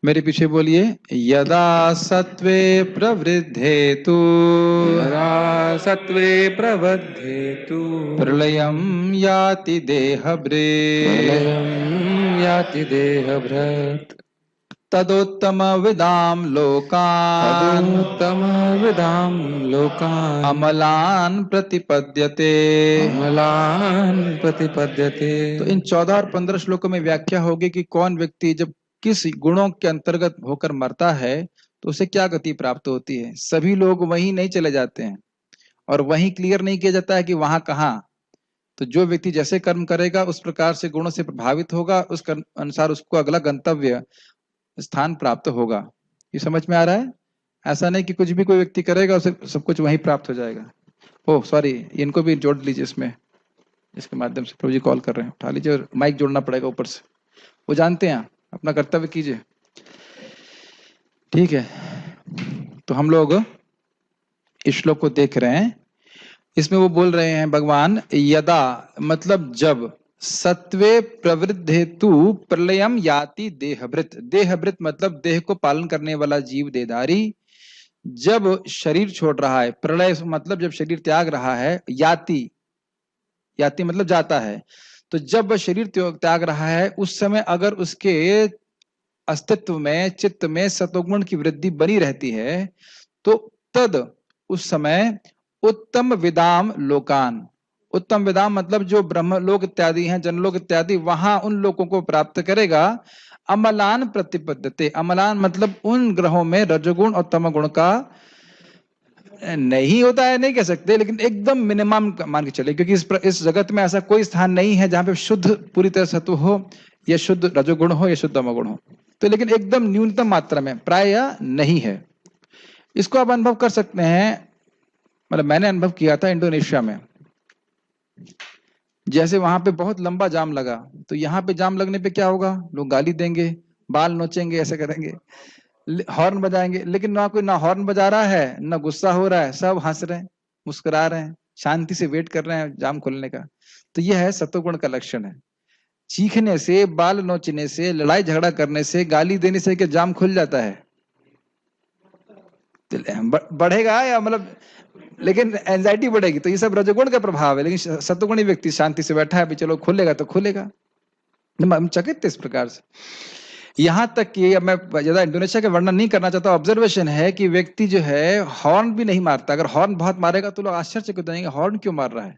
मेरे पीछे बोलिए। यदा सत्वे प्रवृद्धे तु यदा सत्वे प्रवद्धेतु प्रलयं याति देहभृत् प्रलयं याति देहभृत् तदोत्तमविदां लोकान् तदुत्तमविदां लोकान् अमलान् प्रतिपद्यते। अमलान् प्रतिपद्यते। तो इन 14 और 15 श्लोकों में व्याख्या होगी कि कौन व्यक्ति जब किस गुणों के अंतर्गत होकर मरता है तो उसे क्या गति प्राप्त होती है। सभी लोग वहीं नहीं चले जाते हैं और वहीं क्लियर नहीं किया जाता है कि वहां कहाँ। तो जो व्यक्ति जैसे कर्म करेगा उस प्रकार से गुणों से प्रभावित होगा, उस अनुसार उसको अगला गंतव्य स्थान प्राप्त होगा। ये समझ में आ रहा है? ऐसा नहीं कि कुछ भी कोई व्यक्ति करेगा उसे सब कुछ वहीं प्राप्त हो जाएगा। ओह सॉरी, इनको भी जोड़ लीजिए इसमें, इसके माध्यम से प्रभु जी कॉल कर रहे हैं, उठा लीजिए और माइक जोड़ना पड़ेगा ऊपर से। वो जानते हैं, अपना कर्तव्य कीजिए। ठीक है, तो हम लोग इस श्लोक को देख रहे हैं। इसमें वो बोल रहे हैं भगवान, यदा मतलब जब, सत्वे प्रवृद्धेतु प्रलयम याति देहभृत। देहभृत मतलब देह को पालन करने वाला जीव, देहधारी जब शरीर छोड़ रहा है, प्रलय मतलब जब शरीर त्याग रहा है, याति, याति मतलब जाता है। तो जब वह शरीर त्याग रहा है उस समय अगर उसके अस्तित्व में, चित्त में सतोगुण की वृद्धि बनी रहती है तो तद उस समय उत्तम विदाम लोकान, उत्तम विदाम मतलब जो ब्रह्मलोक इत्यादि हैं, जनलोक इत्यादि, वहां उन लोगों को प्राप्त करेगा। अमलान प्रतिपद्यते, अमलान मतलब उन ग्रहों में रजोगुण और तमगुण का नहीं होता है, नहीं कह सकते, लेकिन एकदम मिनिमम मान के चले, क्योंकि इस जगत में ऐसा कोई स्थान नहीं है जहां पे शुद्ध पूरी तरह सत्व हो या शुद्ध रजोगुण हो या शुद्ध तमोगुण हो। तो लेकिन एकदम न्यूनतम मात्रा में, प्राय नहीं है। इसको आप अनुभव कर सकते हैं, मतलब मैंने अनुभव किया था इंडोनेशिया में। जैसे वहां पे बहुत लंबा जाम लगा, तो यहाँ पे जाम लगने पे क्या होगा, लोग गाली देंगे, बाल नोचेंगे, ऐसे करेंगे, हॉर्न बजाएंगे, लेकिन ना कोई ना हॉर्न बजा रहा है ना गुस्सा हो रहा है, सब हंस रहे हैं, मुस्कुरा रहे हैं, शांति से वेट कर रहे हैं जाम खुलने का। तो यह है सत्वगुण का लक्षण है। चीखने से, बाल नोचने से, लड़ाई झगड़ा करने से, गाली देने से क्या जाम खुल जाता है? बढ़ेगा या मतलब, लेकिन एंजाइटी बढ़ेगी। तो ये सब रजोगुण का प्रभाव है। लेकिन सत्वगुणी व्यक्ति शांति से बैठा है, चलो खुलेगा तो खुलेगा। हम चकित थे इस प्रकार से। यहां तक कि अब मैं ज्यादा इंडोनेशिया का वर्णन नहीं करना चाहता, ऑब्जर्वेशन है कि व्यक्ति जो है हॉर्न भी नहीं मारता। अगर हॉर्न बहुत मारेगा तो लोग आश्चर्यचकित हो जाएंगे, हॉर्न क्यों मार रहा है।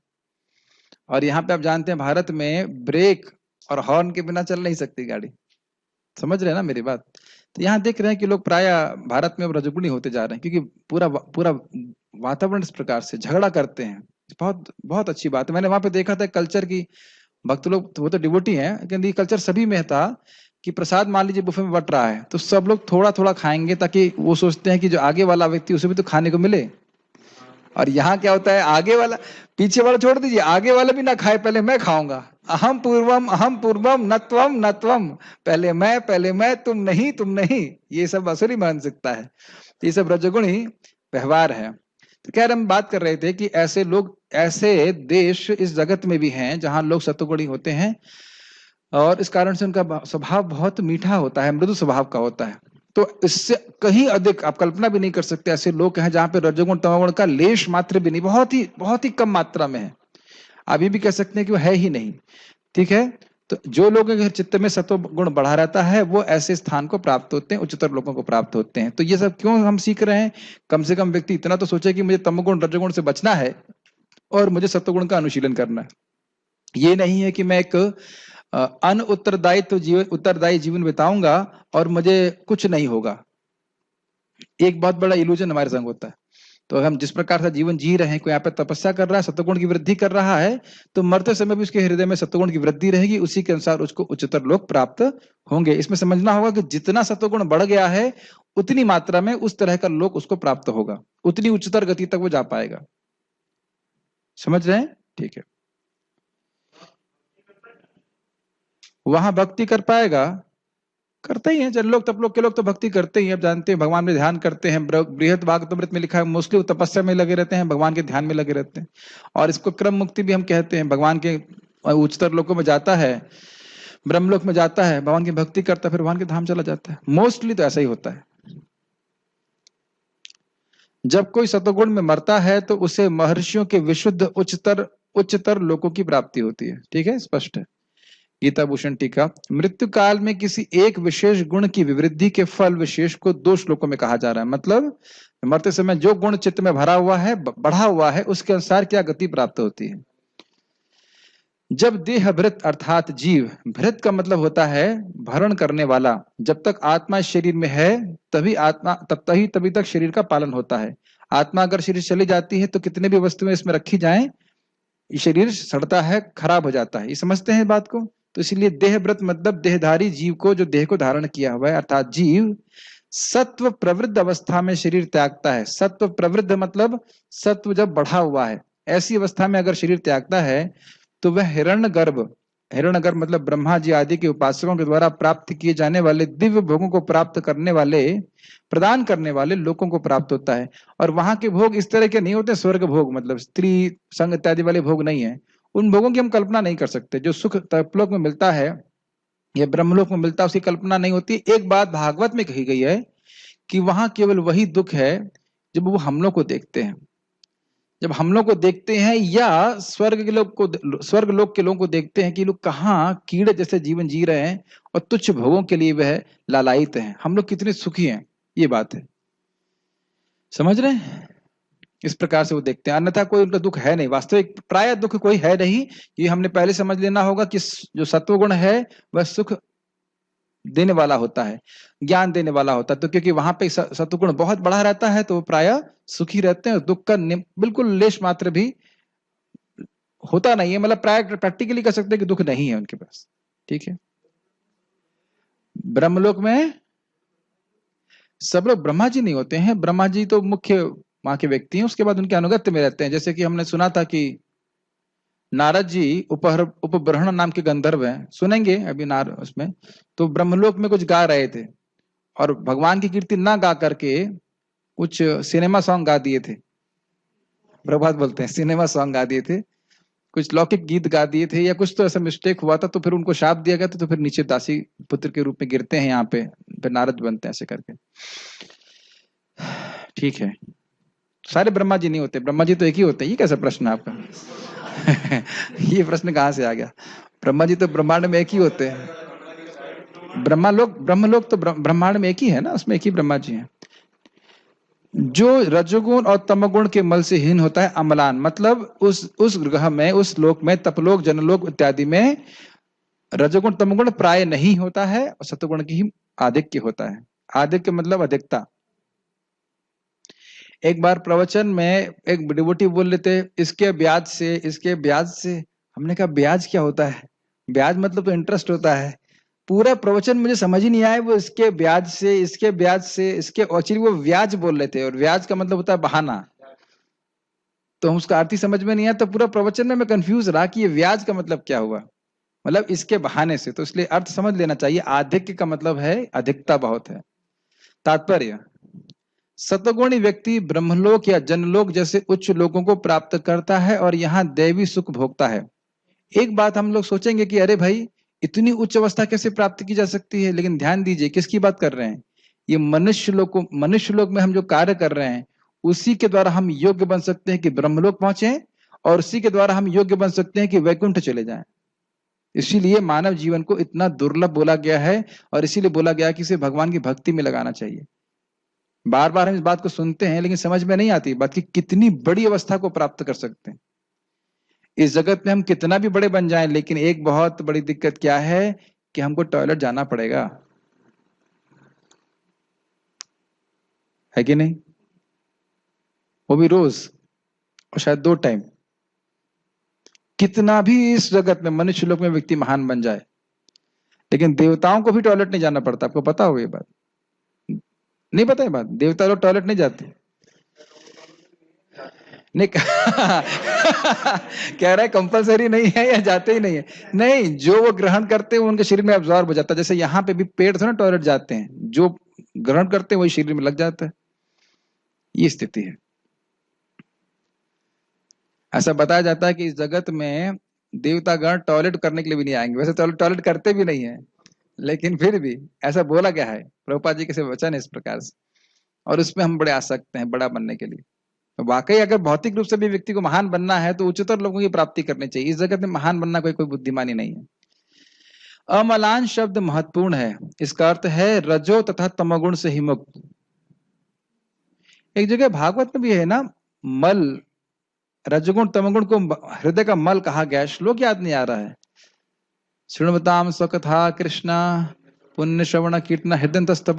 और यहाँ पे आप जानते हैं भारत में ब्रेक और हॉर्न के बिना चल नहीं सकती गाड़ी। समझ रहे हैं ना मेरी बात? तो यहाँ देख रहे हैं कि लोग प्राय भारत में अब रजोगुणी होते जा रहे हैं, क्योंकि पूरा पूरा वातावरण इस प्रकार से झगड़ा करते हैं। बहुत बहुत अच्छी बात है। मैंने वहां पे देखा था कल्चर की, भक्त लोग वो तो डिवोटी हैं, लेकिन ये कल्चर सभी में था कि प्रसाद मान लीजिए बुफे में बट रहा है तो सब लोग थोड़ा थोड़ा खाएंगे, ताकि वो सोचते हैं कि जो आगे वाला व्यक्ति उसे भी तो खाने को मिले। और यहाँ क्या होता है, आगे वाला, पीछे वाला छोड़ दीजिए, आगे वाला भी ना खाए, पहले मैं खाऊंगा। अहम पूर्वम न त्वम, पहले मैं, तुम नहीं। ये सब असुरी मानसिकता है, ये सब रजोगुणी व्यवहार है। तो कह रहे, हम बात कर रहे थे कि ऐसे लोग, ऐसे देश इस जगत में भी हैं जहां लोग सत्वगुणी होते हैं, और इस कारण से उनका स्वभाव बहुत मीठा होता है, मृदु स्वभाव का होता है। तो इससे कहीं अधिक आप कल्पना भी नहीं कर सकते, ऐसे लोग हैं जहां पे रजोगुण तमोगुण का लेश मात्र भी नहीं, बहुत ही कम मात्रा में है। अभी भी कह सकते हैं कि वो है ही नहीं। ठीक है, तो जो लोग चित्त में सत्व गुण बढ़ा रहता है वो ऐसे स्थान को प्राप्त होते हैं, उच्चतर लोगों को प्राप्त होते हैं। तो ये सब क्यों हम सीख रहे हैं? कम से कम व्यक्ति इतना तो सोचे कि मुझे तमोगुण रजोगुण से बचना है और मुझे सत्वगुण का अनुशीलन करना है। ये नहीं है कि मैं एक अन उत्तरदायी जीवन बिताऊंगा और मुझे कुछ नहीं होगा। एक बहुत बड़ा इल्यूजन हमारे संग होता है। तो हम जिस प्रकार से जीवन जी रहे हैं, कोई यहाँ पे तपस्या कर रहा है, सत्वगुण की वृद्धि कर रहा है, तो मरते समय भी उसके हृदय में सत्वगुण की वृद्धि रहेगी, उसी के अनुसार उसको उच्चतर लोक प्राप्त होंगे। इसमें समझना होगा कि जितना सत्वगुण बढ़ गया है उतनी मात्रा में उस तरह का लोक उसको प्राप्त होगा, उतनी उच्चतर गति तक वो जा पाएगा। समझ रहे हैं? ठीक है, वहां भक्ति कर पाएगा, करते ही हैं जन लोग, तप लोग के लोग तो भक्ति करते ही। अब जानते हैं भगवान में ध्यान करते हैं, बृहद भागवतमृत में लिखा है, मोस्टली तपस्या में लगे रहते हैं, भगवान के ध्यान में लगे रहते हैं। और इसको क्रम मुक्ति भी हम कहते हैं, भगवान के उच्चतर लोकों में जाता है ब्रह्मलोक में जाता है, भगवान की भक्ति करता है, फिर भगवान के धाम चला जाता है। मोस्टली तो ऐसा ही होता है। जब कोई सतोगुण में मरता है तो उसे महर्षियों के विशुद्ध उच्चतर लोकों की प्राप्ति होती है। ठीक है, स्पष्ट है। गीता भूषण टीका, मृत्यु काल में किसी एक विशेष गुण की विवृद्धि के फल विशेष को 2 श्लोकों में कहा जा रहा है। मतलब मरते समय जो गुण चित्त में भरा हुआ है, बढ़ा हुआ है, उसके अनुसार क्या गति प्राप्त होती है। जब देह भृत अर्थात जीव, भृत का मतलब होता है भरण करने वाला, जब तक आत्मा शरीर में है तभी तक शरीर का पालन होता है। आत्मा अगर शरीर चली जाती है तो कितने भी वस्तुएं इसमें रखी जाएं, शरीर सड़ता है, खराब हो जाता है। ये समझते हैं बात को। तो इसलिए देहव्रत मतलब देहधारी जीव को, जो देह को धारण किया हुआ है, अर्थात जीव सत्व प्रवृद्ध अवस्था में शरीर त्यागता है। सत्व प्रवृद्ध मतलब सत्व जब बढ़ा हुआ है, ऐसी अवस्था में अगर शरीर त्यागता है तो वह हिरण्यगर्भ मतलब ब्रह्मा जी आदि के उपासकों के द्वारा प्राप्त किए जाने वाले दिव्य भोगों को प्राप्त करने वाले, प्रदान करने वाले लोगों को प्राप्त होता है। और वहां के भोग इस तरह के नहीं होते स्वर्ग भोग, मतलब स्त्री संग इत्यादि वाले भोग नहीं है। उन भोगों की हम कल्पना नहीं कर सकते। जो सुख तपलोक में मिलता है या ब्रह्मलोक में मिलता है, उसकी कल्पना नहीं होती। एक बात भागवत में कही गई है कि वहां केवल वही दुख है जब वो हम लोग को देखते हैं। जब हम लोग को देखते हैं या स्वर्ग लोक के लोगों को देखते हैं कि लोग कहाँ कीड़े जैसे जीवन जी रहे हैं और तुच्छ भोगों के लिए वह लालायित हैं, हम लोग कितने सुखी हैं, ये बात है। समझ रहे हैं? इस प्रकार से वो देखते हैं, अन्यथा कोई उनका दुख है नहीं। वास्तविक प्राय दुख कोई है नहीं। ये हमने पहले समझ लेना होगा कि जो सत्वगुण है वह सुख देने वाला होता है, ज्ञान देने वाला होता है। तो क्योंकि वहां पे सत्वगुण बहुत बढ़ा रहता है तो वो प्राय सुखी रहते हैं, दुख का बिल्कुल लेश मात्र भी होता नहीं है। मतलब प्राय प्रैक्टिकली कह सकते हैं कि दुख नहीं है उनके पास। ठीक है। ब्रह्मलोक में सब लोग ब्रह्मा जी नहीं होते हैं। ब्रह्मा जी तो मुख्य वहां के व्यक्ति हैं, उसके बाद उनके अनुगत्य में रहते हैं। जैसे कि हमने सुना था कि नारद जी उपब्रहण नाम के गंधर्व हैं, सुनेंगे अभी उसमें। तो ब्रह्मलोक में कुछ गा रहे थे और भगवान की कीर्ति ना गा करके कुछ सिनेमा सॉन्ग गा दिए थे। प्रभात बोलते हैं सिनेमा सॉन्ग गा दिए थे, कुछ लौकिक गीत गा दिए थे या कुछ तो ऐसा मिस्टेक हुआ था। तो फिर उनको शाप दिया गया था, तो फिर नीचे दासी पुत्र के रूप में गिरते हैं यहाँ पे, फिर नारद बनते हैं ऐसे करके। ठीक है। सारे ब्रह्मा जी नहीं होते, ब्रह्मा जी तो एक ही होते हैं। ये कैसा प्रश्न है आपका? ये प्रश्न कहाँ से आ गया? ब्रह्मा जी तो ब्रह्मांड में एक ही होते हैं। ब्रह्मलोक तो ब्रह्मांड में एक ही है ना, उसमें एक ही ब्रह्मा जी हैं। जो रजोगुण और तमोगुण के मल से हीन होता है, अमलान मतलब उस ग्रह में, उस लोक में, तपलोक जनलोक इत्यादि में रजोगुण तमोगुण प्राय नहीं होता है और सतोगुण की ही आधिक्य होता है। आधिक्य मतलब अधिकता। एक बार प्रवचन में एक डिवोटी बोल रहे थे, इसके ब्याज से। हमने कहा ब्याज क्या होता है? ब्याज मतलब तो इंटरेस्ट होता है। पूरा प्रवचन मुझे समझ ही नहीं आया। वो इसके ब्याज से एक्चुअली वो ब्याज बोल रहे थे और ब्याज का मतलब होता है बहाना। तो उसका अर्थ ही समझ में नहीं आया। तो पूरा प्रवचन में मैं कंफ्यूज रहा कि ये ब्याज का मतलब क्या हुआ, मतलब इसके बहाने से। तो इसलिए अर्थ समझ लेना चाहिए। आधिक्य का मतलब है अधिकता बहुत है। तात्पर्य, सतगुणी व्यक्ति ब्रह्मलोक या जनलोक जैसे उच्च लोगों को प्राप्त करता है और यहाँ दैवी सुख भोगता है। एक बात हम लोग सोचेंगे कि अरे भाई, इतनी उच्च अवस्था कैसे प्राप्त की जा सकती है? लेकिन ध्यान दीजिए किसकी बात कर रहे हैं। ये मनुष्य लोक में हम जो कार्य कर रहे हैं उसी के द्वारा हम योग्य बन सकते हैं कि ब्रह्मलोक पहुंचे, और उसी के द्वारा हम योग्य बन सकते हैं कि वैकुंठ चले जाएं। इसीलिए मानव जीवन को इतना दुर्लभ बोला गया है और इसीलिए बोला गया कि इसे भगवान की भक्ति में लगाना चाहिए। बार बार हम इस बात को सुनते हैं लेकिन समझ में नहीं आती बात कि कितनी बड़ी अवस्था को प्राप्त कर सकते हैं। इस जगत में हम कितना भी बड़े बन जाएं, लेकिन एक बहुत बड़ी दिक्कत क्या है कि हमको टॉयलेट जाना पड़ेगा, है कि नहीं? वो भी रोज और शायद 2 टाइम। कितना भी इस जगत में मनुष्य लोक में व्यक्ति महान बन जाए, लेकिन देवताओं को भी टॉयलेट नहीं जाना पड़ता। आपको पता होगा ये बात? नहीं पता है बात? देवता लोग टॉयलेट नहीं जाते। नहीं कह रहा है कंपलसरी नहीं है या जाते ही नहीं है। नहीं, जो वो ग्रहण करते हैं वो उनके शरीर में अब्जॉर्ब हो जाता है। जैसे यहाँ पे भी पेड़ थोड़ा टॉयलेट जाते हैं, जो ग्रहण करते हैं वही शरीर में लग जाता है। ये स्थिति है। ऐसा बताया जाता है कि इस जगत में देवतागण टॉयलेट करने के लिए भी नहीं आएंगे, वैसे टॉयलेट करते भी नहीं है, लेकिन फिर भी ऐसा बोला गया है, प्रभुपाद जी के से वचन है इस प्रकार से, और उसमें हम बड़े आसक्त हैं बड़ा बनने के लिए। तो वाकई अगर भौतिक रूप से भी व्यक्ति को महान बनना है तो उच्चतर लोगों की प्राप्ति करनी चाहिए। इस जगत में महान बनना कोई बुद्धिमानी नहीं है। अमलान शब्द महत्वपूर्ण है, इसका अर्थ है रजो तथा तमोगुण से ही मुक्त। एक जगह भागवत में भी है ना, मल, रजगुण तमगुण को हृदय का मल कहा गया है, श्लोक याद नहीं आ रहा है। शृण्वताम स्वकथा कृष्णा पुण्य श्रवण कीर्तन हृदयंतस्त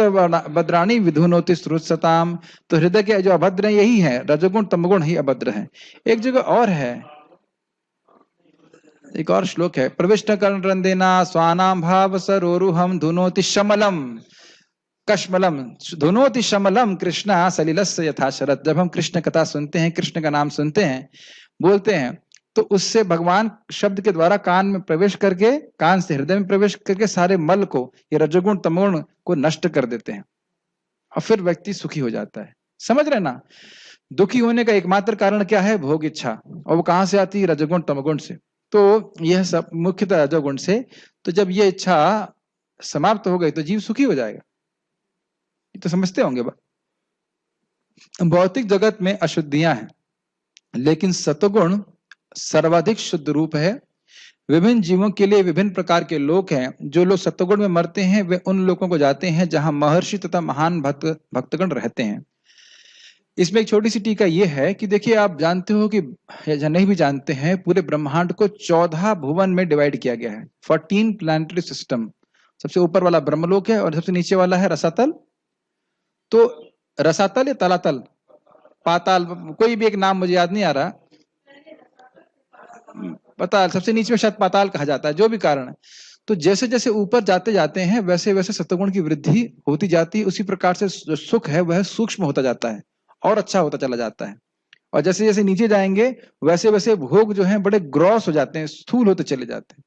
भद्राणी विधुनोति श्रुतसताम। तो हृदय के जो अभद्र है यही है, रजगुण तमगुण ही अभद्र है। एक जगह और है, एक और श्लोक है, प्रविष्ट कर्ण रंदेना स्वानाम भाव सरोरुहम धुनोति शमलम कश्मलम धुनोति शमलम कृष्णा सलिलस्य यथा शरत। जब हम कृष्ण कथा सुनते हैं, कृष्ण का नाम सुनते हैं, बोलते हैं, तो उससे भगवान शब्द के द्वारा कान में प्रवेश करके, कान से हृदय में प्रवेश करके सारे मल को, ये रजोगुण तमोगुण को नष्ट कर देते हैं, और फिर व्यक्ति सुखी हो जाता है। समझ रहे ना, दुखी होने का एकमात्र कारण क्या है? भोग इच्छा, और वो कहां से आती है? रजोगुण तमोगुण से। तो यह सब मुख्यतः रजोगुण से। तो जब ये इच्छा समाप्त हो गई तो जीव सुखी हो जाएगा, तो समझते होंगे। भौतिक जगत में अशुद्धियां हैं, लेकिन सतोगुण सर्वाधिक शुद्ध रूप है। विभिन्न जीवों के लिए विभिन्न प्रकार के लोक हैं। जो लोग सत्वगुण में मरते हैं वे उन लोगों को जाते हैं जहां महर्षि तथा महान भक्तगण रहते हैं। इसमें एक छोटी सी टीका यह है कि देखिए, आप जानते हो कि, या नहीं भी जानते हैं, पूरे ब्रह्मांड को 14 भुवन में डिवाइड किया गया है, 14 प्लैनेटरी सिस्टम। सबसे ऊपर वाला ब्रह्मलोक है और सबसे नीचे वाला है रसातल। तो रसातल या तलातल, पाताल, कोई भी एक नाम मुझे याद नहीं आ रहा, पाताल, सबसे नीचे में शायद पाताल कहा जाता है, जो भी कारण है। तो जैसे जैसे ऊपर जाते जाते हैं वैसे वैसे सत्वगुण की वृद्धि होती जाती है। उसी प्रकार से जो सुख है वह सूक्ष्म होता जाता है और अच्छा होता चला जाता है। और जैसे जैसे नीचे जाएंगे वैसे वैसे भोग जो हैं बड़े ग्रॉस हो जाते हैं, स्थूल होते चले जाते हैं।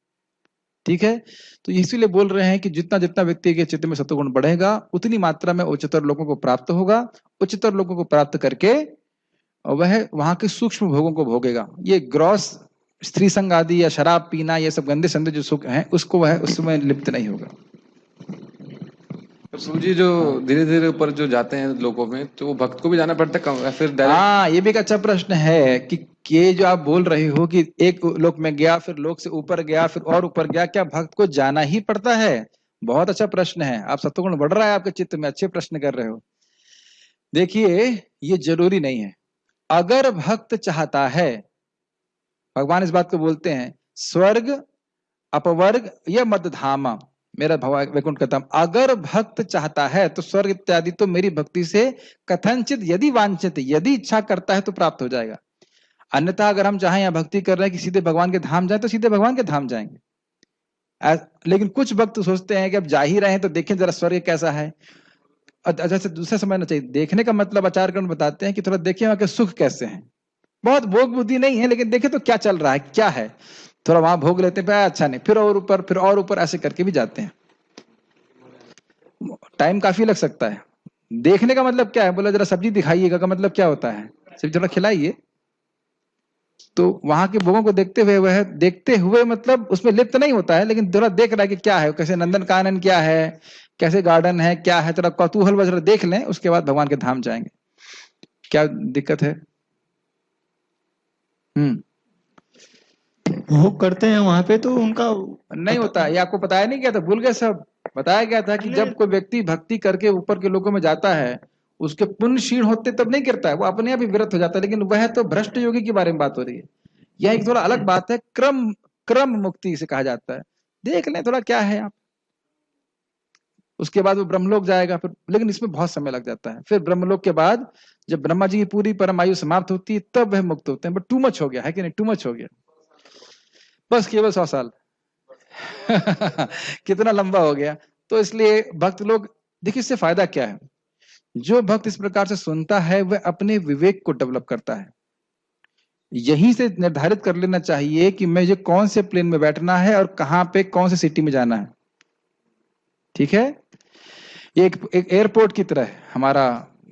ठीक है, तो इसीलिए बोल रहे हैं कि जितना जितना व्यक्ति के चित्त में सत्वगुण बढ़ेगा उतनी मात्रा में उच्चतर लोगों को प्राप्त होगा। उच्चतर लोगों को प्राप्त करके वह वहां के सूक्ष्म भोगों को भोगेगा। ये ग्रॉस स्त्री संग आदि या शराब पीना, ये सब गंदे संदे जो सुख हैं, उसको वह उसमें लिप्त नहीं होगा। सूजी जो धीरे धीरे ऊपर जो जाते हैं लोगों में, तो वो भक्त को भी जाना पड़ता है फिर डायरेक्ट? हाँ, ये भी एक अच्छा प्रश्न है कि ये जो आप बोल रहे हो कि एक लोक में गया, फिर लोक से ऊपर गया, फिर और ऊपर गया, क्या भक्त को जाना ही पड़ता है? बहुत अच्छा प्रश्न है। आप सत्वगुण बढ़ रहा है आपके चित्त में, अच्छे प्रश्न कर रहे हो। देखिए, ये जरूरी नहीं है। अगर भक्त चाहता है, भगवान इस बात को बोलते हैं, स्वर्ग अपवर्ग या मध्यधाम मेरा वैकुंठ कथम। अगर भक्त चाहता है तो स्वर्ग इत्यादि तो मेरी भक्ति से कथनचित यदि वांछित, यदि इच्छा करता है तो प्राप्त हो जाएगा। अन्यथा अगर हम चाहें या भक्ति कर रहे हैं कि सीधे भगवान के धाम जाए तो सीधे भगवान के धाम जाएंगे। लेकिन कुछ भक्त सोचते हैं कि अब जा ही रहे हैं तो देखें जरा स्वर्ग कैसा है। अच्छा से दूसरा समझना चाहिए, देखने का मतलब आचार्यगण बताते हैं कि थोड़ा देखिए वहां के सुख कैसे हैं। बहुत भोग बुद्धि नहीं है, लेकिन देखे तो क्या चल रहा है, क्या है, थोड़ा वहां भोग लेते हैं, अच्छा नहीं, फिर और ऊपर, फिर और ऊपर, ऐसे करके भी जाते हैं। टाइम काफी लग सकता है। देखने का मतलब क्या है? बोला जरा सब्जी दिखाइएगा का मतलब क्या होता है? सब्जी थोड़ा खिलाइए। तो वहां के भोगों को देखते हुए, वह देखते हुए मतलब उसमें लिप्त नहीं होता है, लेकिन थोड़ा देख रहा है कि क्या है, कैसे नंदन कानन क्या है, कैसे गार्डन है, क्या है, थोड़ा कौतूहल वजह देख लें, उसके बाद भगवान के धाम जाएंगे। क्या दिक्कत है? भोग करते हैं वहां पे तो उनका नहीं होता। ये आपको बताया नहीं गया था? भूल गए सब? बताया गया था कि जब कोई व्यक्ति भक्ति करके ऊपर के लोगों में जाता है, उसके पुण्य क्षीण होते तब नहीं गिरता है, वो अपने आप ही विरत हो जाता है। लेकिन वह तो भ्रष्ट योगी के बारे में बात हो रही है। यह एक थोड़ा अलग बात है, क्रम क्रम मुक्ति से कहा जाता है। देख लें थोड़ा क्या है आप, उसके बाद वो ब्रह्मलोक जाएगा फिर। लेकिन इसमें बहुत समय लग जाता है। फिर ब्रह्मलोक के बाद जब ब्रह्मा जी की पूरी परम आयु समाप्त होती है तब वह मुक्त होते हैं। बट टू मच हो गया है कि नहीं? टू मच हो गया, बस केवल 100 साल कितना लंबा हो गया। तो इसलिए भक्त लोग, देखिए इससे फायदा क्या है? जो भक्त इस प्रकार से सुनता है वह अपने विवेक को डेवलप करता है। यहीं से निर्धारित कर लेना चाहिए कि मुझे कौन से प्लेन में बैठना है और कहां पे कौन से सिटी में जाना है। ठीक है, ये एक एयरपोर्ट की तरह है हमारा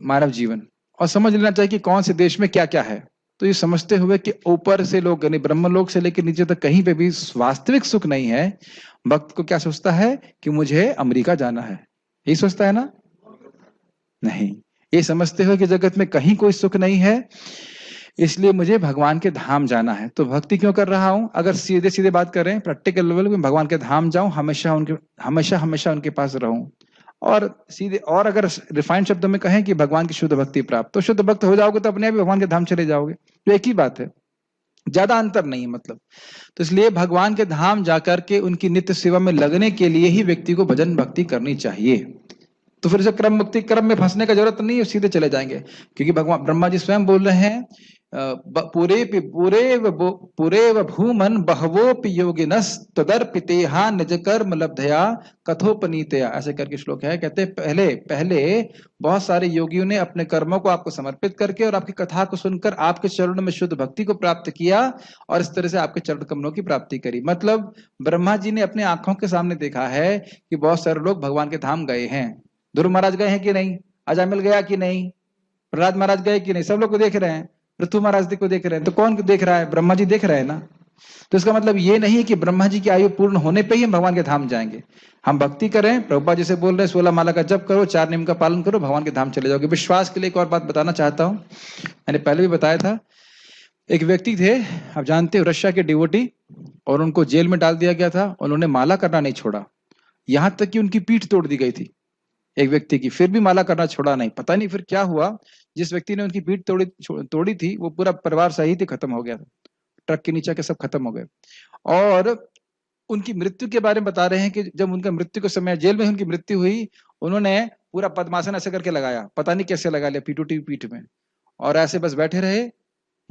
मानव जीवन। और समझ लेना चाहिए कि कौन से देश में क्या क्या है। तो ये समझते हुए कि ऊपर से लोग यानी ब्रह्मलोक से लेकर नीचे तक कहीं पे भी वास्तविक सुख नहीं है, भक्त को क्या सोचता है कि मुझे अमेरिका जाना है, यही सोचता है ना? नहीं, ये समझते हुए कि जगत में कहीं कोई सुख नहीं है, इसलिए मुझे भगवान के धाम जाना है। तो भक्ति क्यों कर रहा हूं? अगर सीधे सीधे बात करें प्रैक्टिकल लेवल में, भगवान के धाम जाऊं, हमेशा उनके पास रहूं। और सीधे और अगर रिफाइंड शब्दों में कहें कि भगवान की शुद्ध भक्ति प्राप्त, तो शुद्ध भक्त हो जाओगे तो अपने आप ही भगवान के धाम चले जाओगे। तो एक ही बात है, ज्यादा अंतर नहीं है मतलब। तो इसलिए भगवान के धाम जाकर के उनकी नित्य सेवा में लगने के लिए ही व्यक्ति को भजन भक्ति करनी चाहिए। तो फिर से क्रम में फंसने का जरूरत नहीं है, सीधे चले जाएंगे। क्योंकि भगवान ब्रह्मा जी स्वयं बोल रहे हैं पूरे भूमन बहवोपि योगिनस तदर्पितेहा निज कर्म लब्धया कथोपनीतया, ऐसे करके श्लोक है। कहते हैं पहले बहुत सारे योगियों ने अपने कर्मों को आपको समर्पित करके और आपकी कथा को सुनकर आपके चरणों में शुद्ध भक्ति को प्राप्त किया और इस तरह से आपके चरण कमलों की प्राप्ति करी। मतलब ब्रह्मा जी ने अपने आंखों के सामने देखा है कि बहुत सारे लोग भगवान के धाम गए हैं। ध्रुव महाराज गए हैं कि नहीं? अजामिल गया कि नहीं? प्रहलाद महाराज गए कि नहीं? सब लोग को देख रहे हैं। पृथु महाराज को देख रहे हैं। तो कौन देख रहा है? ब्रह्मा जी देख रहे हैं ना। तो इसका मतलब ये नहीं कि ब्रह्मा जी की आयु पूर्ण होने पे ही हम भगवान के धाम जाएंगे। हम भक्ति करें, प्रभुपाद जी से बोल रहे हैं 16 माला का जप करो, 4 नियम का पालन करो, भगवान के धाम चले जाओगे। विश्वास के लिए एक और बात बताना चाहता हूं, मैंने पहले भी बताया था। एक व्यक्ति थे, आप जानते हो, रशिया के डिवोटी, और उनको जेल में डाल दिया गया था। उन्होंने माला करना नहीं छोड़ा, यहां तक कि उनकी पीठ तोड़ दी गई थी एक व्यक्ति की, फिर भी माला करना छोड़ा नहीं। पता नहीं फिर क्या हुआ, जिस व्यक्ति ने उनकी पीठ तोड़ी थी वो पूरा परिवार सहित ही खत्म हो गया था, ट्रक के नीचे के सब खत्म हो गए। और उनकी मृत्यु के बारे में बता रहे हैं कि जब उनका मृत्यु के समय जेल में उनकी मृत्यु हुई, उन्होंने पूरा पद्मासन ऐसे करके लगाया, पता नहीं कैसे लगा लिया, पीटूटी पीठ में, और ऐसे बस बैठे रहे,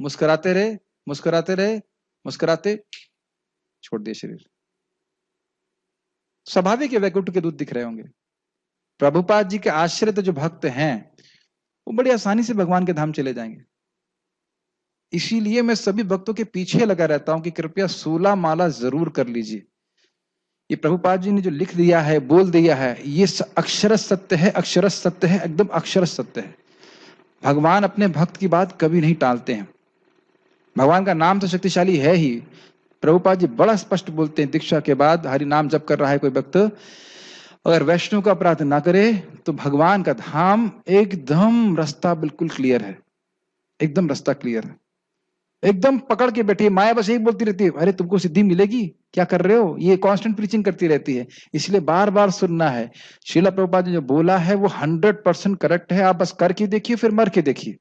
मुस्कुराते रहे, मुस्कुराते रहे, मुस्कुराते छोड़ दिए शरीर। स्वाभाविक है वैकुंठ के दूत दिख रहे होंगे। प्रभुपाद जी के आश्रित जो भक्त हैं वो बड़ी आसानी से भगवान के धाम चले जाएंगे। इसीलिए मैं सभी भक्तों के पीछे लगा रहता हूं कि कृपया 16 माला जरूर कर लीजिए। ये प्रभुपाद जी ने जो लिख दिया है, बोल दिया है, ये अक्षरश सत्य है, अक्षरश सत्य है, एकदम अक्षरश सत्य है। भगवान अपने भक्त की बात कभी नहीं टालते हैं। भगवान का नाम तो शक्तिशाली है ही। प्रभुपाद जी बड़ा स्पष्ट बोलते हैं, दीक्षा के बाद हरि नाम जप कर रहा है कोई भक्त, अगर वैष्णव का अपराध ना करे तो भगवान का धाम एकदम रास्ता बिल्कुल क्लियर है, एकदम रास्ता क्लियर है, एकदम पकड़ के बैठी है। माया बस यही बोलती रहती है, अरे तुमको सिद्धि मिलेगी, क्या कर रहे हो, ये कांस्टेंट प्रीचिंग करती रहती है। इसलिए बार बार सुनना है। श्रील प्रभुपाद ने जो बोला है वो 100% करेक्ट है। आप बस करके देखिए, फिर मर के देखिए।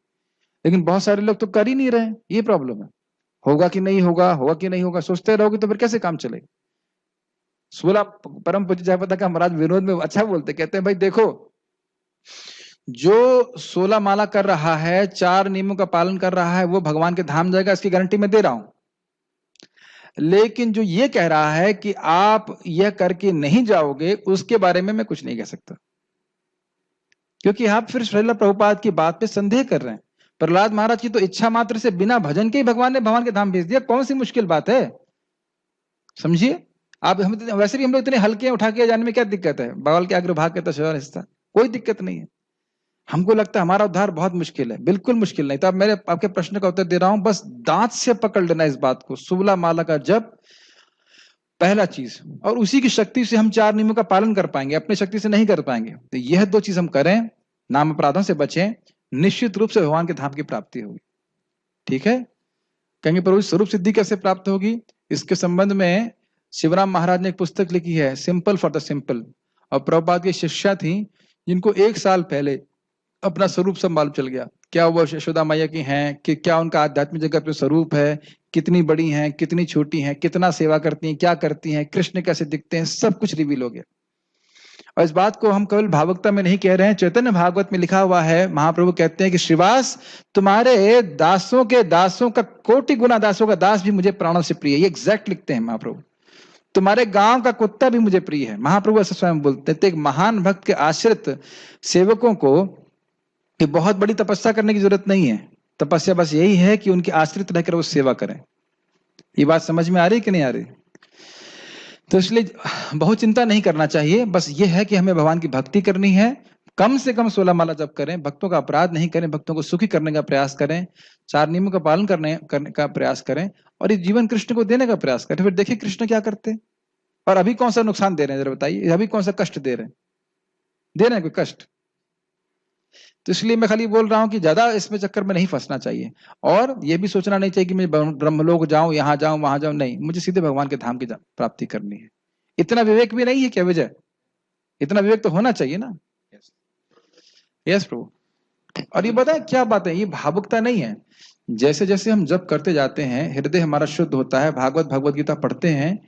लेकिन बहुत सारे लोग तो कर ही नहीं रहे, ये प्रॉब्लम है। होगा कि नहीं होगा, होगा कि नहीं होगा, सोचते रहोगे तो फिर कैसे काम चलेगा। 16 परम पूज्य जयप्रदा का महाराज विनोद में अच्छा बोलते, कहते हैं भाई देखो, जो 16 माला कर रहा है, 4 नियमों का पालन कर रहा है, वो भगवान के धाम जाएगा, इसकी गारंटी मैं दे रहा हूं। लेकिन जो ये कह रहा है कि आप यह करके नहीं जाओगे, उसके बारे में मैं कुछ नहीं कह सकता, क्योंकि आप फिर श्रील प्रभुपाद की बात पे संदेह कर रहे हैं। प्रहलाद महाराज की तो इच्छा मात्र से बिना भजन के ही भगवान ने भगवान के धाम भेज दिया। कौन सी मुश्किल बात है, समझिए आप। हम वैसे भी हम लोग इतने हल्के उठा के जाने में क्या दिक्कत है, बगल के अग्रभाग के तस्वीर हिस्सा, कोई दिक्कत नहीं है। हमको लगता है हमारा उद्धार बहुत मुश्किल है, बिल्कुल मुश्किल नहीं। तो अब मेरे आपके प्रश्न का उत्तर दे रहा हूं, बस दांत से पकड़ लेना इस बात को। 16 माला का जप पहला चीज, और उसी की शक्ति से हम 4 नियमों का पालन कर पाएंगे, अपनी शक्ति से नहीं कर पाएंगे। तो यह 2 चीज हम करें, नाम अपराधों से बचें, निश्चित रूप से भगवान के धाम की प्राप्ति होगी। ठीक है, कहेंगे प्रभु स्वरूप सिद्धि कैसे प्राप्त होगी? इसके संबंध में शिवराम महाराज ने एक पुस्तक लिखी है, सिंपल फॉर द सिंपल। और प्रभुपाद की शिष्या थी जिनको 1 साल पहले अपना स्वरूप सब मालूम चल गया। क्या वो यशोदा मैया की हैं, कि क्या उनका आध्यात्मिक जगत में स्वरूप है, कितनी बड़ी हैं, कितनी छोटी हैं, कितना सेवा करती हैं, क्या करती हैं, कृष्ण कैसे दिखते हैं, सब कुछ रिवील हो गया। और इस बात को हम केवल भावुकता में नहीं कह रहे हैं, चैतन्य भागवत में लिखा हुआ है, महाप्रभु कहते हैं कि श्रीवास तुम्हारे दासों के दासों का कोटि गुना दासों का दास भी मुझे प्राणों से प्रिय है। ये एग्जैक्ट लिखते हैं महाप्रभु। तुम्हारे गांव का कुत्ता भी मुझे प्रिय है, महाप्रभु ऐसा स्वयं बोलते हैं। तो एक महान भक्त के आश्रित सेवकों को ये बहुत बड़ी तपस्या करने की जरूरत नहीं है। तपस्या बस यही है कि उनके आश्रित रहकर वो सेवा करें। ये बात समझ में आ रही कि नहीं आ रही? तो इसलिए बहुत चिंता नहीं करना चाहिए, बस ये है कि हमें भगवान की भक्ति करनी है, कम से कम 16 माला जप करें, भक्तों का अपराध नहीं करें, भक्तों को सुखी करने का प्रयास करें, 4 नियमों का पालन करने का प्रयास करें और इस जीवन कृष्ण को देने का प्रयास करें। फिर देखिए कृष्ण क्या करते हैं। और अभी कौन सा नुकसान दे रहे हैं जरा बताइए, अभी कौन सा कष्ट दे रहे हैं कोई कष्ट? तो इसलिए मैं खाली बोल रहा हूं कि ज्यादा इसमें चक्कर में नहीं फंसना चाहिए और ये भी सोचना नहीं चाहिए कि मैं ब्रह्मलोक जाऊं, यहां जाऊं, वहां जाऊं। नहीं, मुझे सीधे भगवान के धाम की प्राप्ति करनी है। इतना विवेक भी नहीं है क्या विजय? इतना विवेक तो होना चाहिए ना। यस प्रभु। और ये बताएं क्या बात है, ये भावुकता नहीं है। जैसे जैसे हम जप करते जाते हैं, हृदय हमारा शुद्ध होता है, भगवत गीता पढ़ते हैं,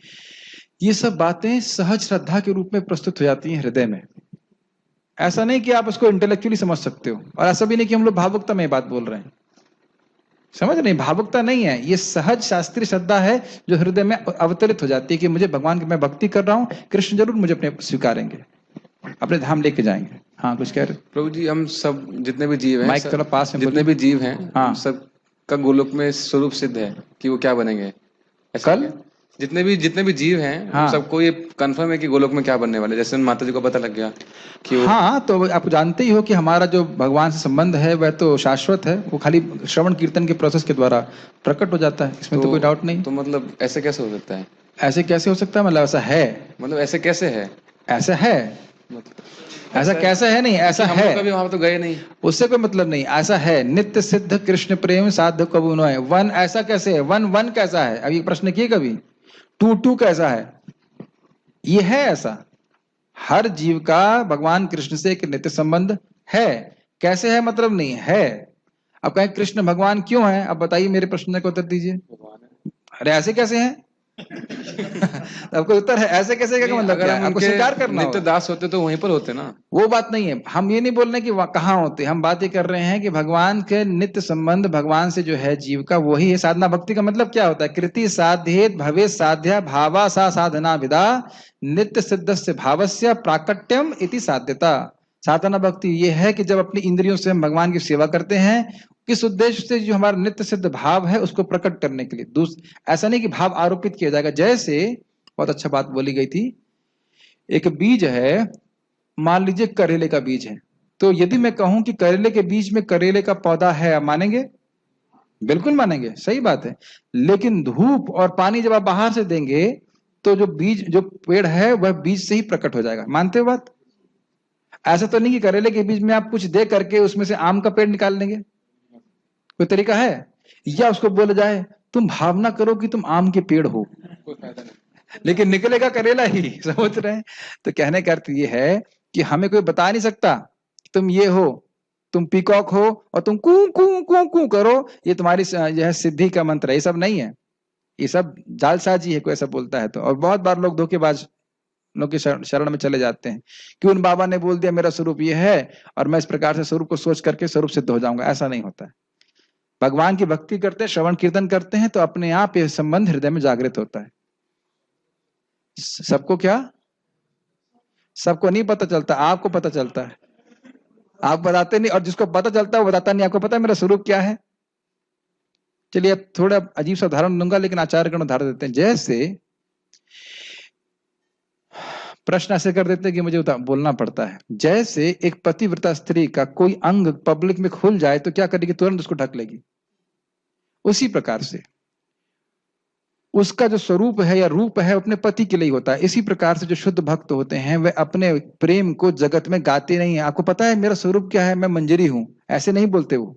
ये सब बातें सहज श्रद्धा के रूप में प्रस्तुत हो जाती हैं हृदय में। ऐसा नहीं कि आप उसको इंटेलेक्चुअली समझ सकते हो, और ऐसा भी नहीं कि हम लोग भावुकता में बात बोल रहे हैं। समझ नहीं, भावुकता नहीं है, ये सहज शास्त्रीय श्रद्धा है जो हृदय में अवतरित हो जाती है कि मुझे भगवान की मैं भक्ति कर रहा हूं, कृष्ण जरूर मुझे अपने स्वीकारेंगे, अपने धाम लेके जाएंगे। हाँ कुछ कह रहे? प्रभु जी, हम सब जितने भी जीव हैं, माइक थोड़ा पास में जितने भी जीव हैं, हाँ, सब का गोलोक में स्वरूप सिद्ध है कि वो क्या बनेंगे। कल जितने भी जीव हैं, हाँ, सबको ये कंफर्म है कि गोलोक में क्या बनने वाले। जैसे माता जी को पता लग गया कि वो, हाँ, तो आप जानते ही हो कि हमारा जो भगवान से संबंध है वह तो शाश्वत है, वो खाली श्रवण कीर्तन के प्रोसेस के द्वारा प्रकट हो जाता है, इसमें तो कोई डाउट नहीं। तो मतलब ऐसे कैसे हो सकता है? ऐसे कैसे हो सकता है मतलब ऐसा है, मतलब ऐसे कैसे है? ऐसा है, ऐसा कैसे है? नहीं ऐसा है, कभी वहां तो गए नहीं, उससे कोई मतलब नहीं, ऐसा है। नित्य सिद्ध कृष्ण प्रेम साध कबू न है। वन ऐसा कैसे है? वन वन कैसा है? अभी प्रश्न किए कभी? टू टू कैसा है? ये है ऐसा। हर जीव का भगवान कृष्ण से एक नित्य संबंध है। कैसे है मतलब नहीं है। अब कहें कृष्ण भगवान क्यों है, अब बताइए, मेरे प्रश्न का उत्तर दीजिए। अरे ऐसे कैसे है? आपको उत्तर है ऐसे कैसे का मतलब क्या है? आपको स्वीकार करना नित्य दास होते तो वहीं पर होते ना। वो बात नहीं है, हम ये नहीं बोल रहे कि कहाँ होते, हम बात ये कर रहे हैं कि भगवान के नित्य संबंध भगवान से जो है जीव का, वही है साधना भक्ति का मतलब क्या होता है? कृति साध्येत भवे साध्या भावा सा साधना विदा नित्य सिद्धस्य भावस्य प्राकट्यम इति साध्यता। साधना भक्ति ये है कि जब अपनी इंद्रियों से हम भगवान की सेवा करते हैं, किस उद्देश्य से? जो हमारा नित्य सिद्ध भाव है उसको प्रकट करने के लिए। ऐसा नहीं कि भाव आरोपित किया जाएगा। जैसे बहुत अच्छा बात बोली गई थी, एक बीज है, मान लीजिए करेले का बीज है, तो यदि मैं कहूं कि करेले के बीज में करेले का पौधा है, आप मानेंगे? बिल्कुल मानेंगे, सही बात है। लेकिन धूप और पानी जब आप बाहर से देंगे तो जो बीज, जो पेड़ है वह बीज से ही प्रकट हो जाएगा। मानते हो बात? ऐसा तो नहीं कि करेले के बीज में आप कुछ दे करके उसमें से आम का पेड़ निकाल लेंगे, कोई तरीका है? या उसको बोला जाए तुम भावना करो कि तुम आम के पेड़ हो, कोई फायदा नहीं, लेकिन निकलेगा करेला ही। समझ रहे हैं? तो कहने का अर्थ ये है कि हमें कोई बता नहीं सकता तुम ये हो, तुम पीकॉक हो और तुम कू कू कू कू करो, ये तुम्हारी यह सिद्धि का मंत्र है। ये सब नहीं है, ये सब जालसाजी है, कोई ऐसा बोलता है तो। और बहुत बार लोग धोखेबाज लोग के शरण में चले जाते हैं कि उन बाबा ने बोल दिया मेरा स्वरूप ये है और मैं इस प्रकार से स्वरूप को सोच करके स्वरूप सिद्ध हो जाऊंगा। ऐसा नहीं होता है। भगवान की भक्ति करते हैं, श्रवण कीर्तन करते हैं, तो अपने आप ये संबंध हृदय में जागृत होता है। सबको क्या? सबको नहीं पता चलता, आपको पता चलता है। आप बताते नहीं, और जिसको पता चलता है वो बताता नहीं। आपको पता है मेरा स्वरूप क्या है? चलिए अब थोड़ा अजीब सा उदाहरण दूंगा, लेकिन आचार्य गण उदाहरण देते हैं। जैसे प्रश्न ऐसे कर देते हैं कि मुझे बोलना पड़ता है। जैसे एक पतिव्रता स्त्री का कोई अंग पब्लिक में खुल जाए तो क्या करेगी? तुरंत उसको ढक लेगी। उसी प्रकार से उसका जो स्वरूप है या रूप है अपने पति के लिए होता है। इसी प्रकार से जो शुद्ध भक्त होते हैं वे अपने प्रेम को जगत में गाते नहीं है। आपको पता है मेरा स्वरूप क्या है? मैं मंजरी हूं, ऐसे नहीं बोलते वो।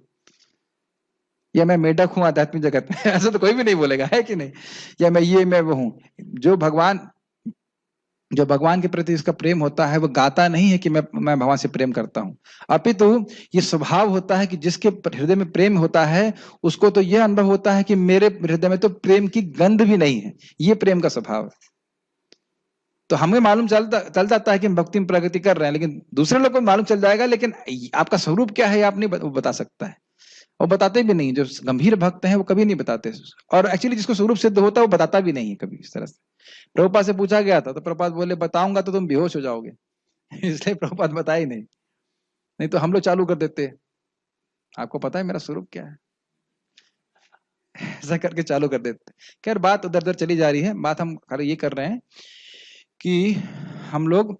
या मैं मेढक हूं आध्यात्मिक जगत में, ऐसा तो कोई भी नहीं बोलेगा, है कि नहीं? या मैं ये, मैं वो हूं। जो भगवान के प्रति इसका प्रेम होता है वो गाता नहीं है कि मैं भगवान से प्रेम करता हूं, अपितु ये स्वभाव होता है कि जिसके हृदय में प्रेम होता है उसको तो यह अनुभव होता है कि मेरे हृदय में तो प्रेम की गंध भी नहीं है। ये प्रेम का स्वभाव है। तो हमें मालूम चल जाता है कि हम भक्ति में प्रगति कर रहे हैं, लेकिन दूसरे लोग को मालूम चल जाएगा, लेकिन आपका स्वरूप क्या है आप नहीं बता सकता है। और बताते भी नहीं, जो गंभीर भक्त हैं वो कभी नहीं बताते। और एक्चुअली जिसको स्वरूप सिद्ध होता है वो बताता भी नहीं है कभी इस तरह से। प्रभुपाद से पूछा गया था तो प्रभुपाद बोले बताऊंगा तो तुम बेहोश हो जाओगे, इसलिए प्रभुपाद बताए नहीं तो हम लोग चालू कर देते, आपको पता है मेरा स्वरूप क्या है, ऐसा करके चालू कर देते। खैर बात उधर उधर चली जा रही है। बात हम ये कर रहे हैं कि हम लोग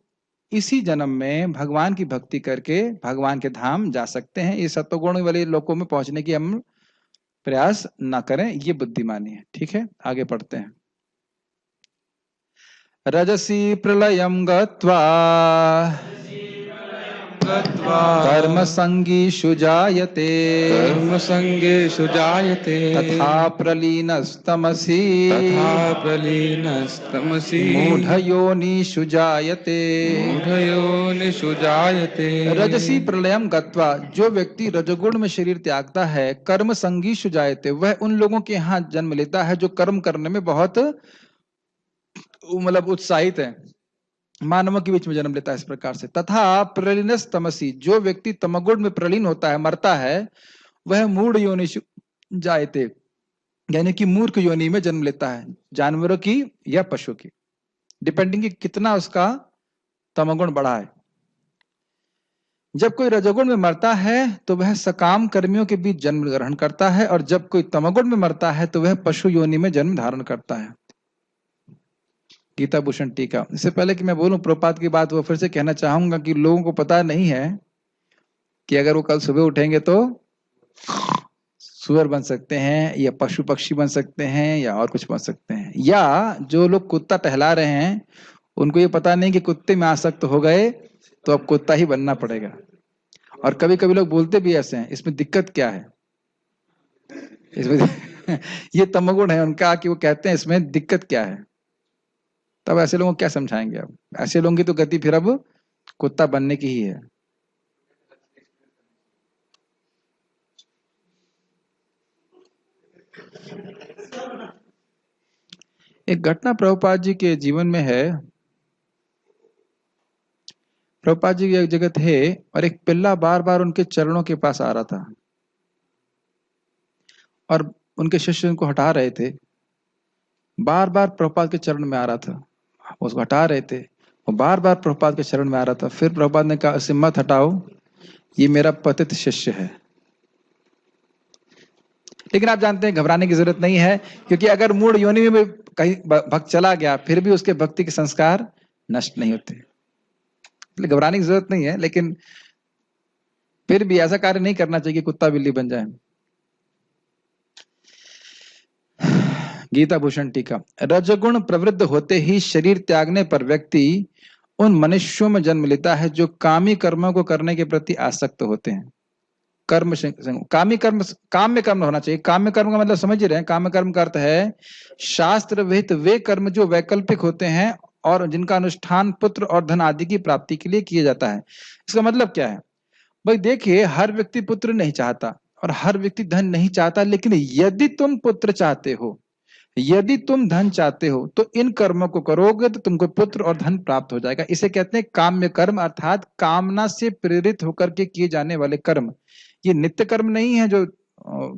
इसी जन्म में भगवान की भक्ति करके भगवान के धाम जा सकते हैं। ये सत्वगुण वाले लोकों में पहुंचने की हम प्रयास ना करें, ये बुद्धिमानी है। ठीक है, आगे पढ़ते हैं। रजसी प्रलयम गत्वा कर्म संगीषु जायते कर्म संगेषु जायते तथा प्रलीनस्तमसि मूढ़योनिषु जायते मूढ़योनिषु जायते। रजसी प्रलयम गत्वा, जो व्यक्ति रजोगुण में शरीर त्यागता है, कर्म संगीषु जायते, वह उन लोगों के यहाँ जन्म लेता है जो कर्म करने में बहुत मतलब उत्साहित है, मानवों के बीच में जन्म लेता है इस प्रकार से। तथा प्रलीनस तमसी, जो व्यक्ति तमगुण में प्रलीन होता है, मरता है, वह मूढ़ योनिषु जायते, यानी कि मूर्ख योनि में जन्म लेता है, जानवरों की या पशु की, डिपेंडिंग कि कितना उसका तमगुण बढ़ा है। जब कोई रजोगुण में मरता है तो वह सकाम कर्मियों के बीच जन्म ग्रहण करता है, और जब कोई तमगुण में मरता है तो वह पशु योनि में जन्म धारण करता है। गीता भूषण टीका। इससे पहले कि मैं बोलूं प्रभुपाद की बात, वो फिर से कहना चाहूंगा कि लोगों को पता नहीं है कि अगर वो कल सुबह उठेंगे तो सुअर बन सकते हैं, या पशु पक्षी बन सकते हैं, या और कुछ बन सकते हैं। या जो लोग कुत्ता टहला रहे हैं उनको ये पता नहीं कि कुत्ते में आसक्त हो गए तो अब कुत्ता ही बनना पड़ेगा। और कभी कभी लोग बोलते भी ऐसे हैं, इसमें दिक्कत क्या है, इसमें ये तमगुण है उनका कि वो कहते हैं इसमें दिक्कत क्या है। तब ऐसे लोगों को क्या समझाएंगे? अब ऐसे लोगों की तो गति फिर अब कुत्ता बनने की ही है। एक घटना प्रभुपाद जी के जीवन में है। प्रभुपाद जी की एक जगह थे और एक पिल्ला बार बार उनके चरणों के पास आ रहा था, और उनके शिष्य उनको हटा रहे थे। बार बार प्रभुपाद के चरण में आ रहा था, उसको हटा रहे थे, वो बार बार प्रभुपाद के चरण में आ रहा था। फिर प्रभुपाद ने कहा, इसे मत हटाओ, ये मेरा पतित शिष्य है। लेकिन आप जानते हैं घबराने की जरूरत नहीं है, क्योंकि अगर मूढ़ योनि में कहीं भक्त चला गया फिर भी उसके भक्ति के संस्कार नष्ट नहीं होते, इसलिए घबराने की जरूरत नहीं है। लेकिन फिर भी ऐसा कार्य नहीं करना चाहिए कि कुत्ता बिल्ली बन जाए। गीता भूषण टीका। रजोगुण प्रवृत्त होते ही शरीर त्यागने पर व्यक्ति उन मनुष्यों में जन्म लेता है जो कामी कर्मों को करने के प्रति आसक्त होते हैं। कर्म कामी कर्म, काम्य कर्म होना चाहिए। काम्य कर्म का मतलब समझ ही रहे हैं, काम्य कर्म का अर्थ है शास्त्र विहित वे कर्म जो वैकल्पिक होते हैं और जिनका अनुष्ठान पुत्र और धन आदि की प्राप्ति के लिए किया जाता है। इसका मतलब क्या है भाई? देखिए, हर व्यक्ति पुत्र नहीं चाहता और हर व्यक्ति धन नहीं चाहता, लेकिन यदि तुम पुत्र चाहते हो, यदि तुम धन चाहते हो, तो इन कर्मों को करोगे तो तुमको पुत्र और धन प्राप्त हो जाएगा। इसे कहते हैं काम्य कर्म, अर्थात कामना से प्रेरित होकर के किए जाने वाले कर्म। ये नित्य कर्म नहीं है जो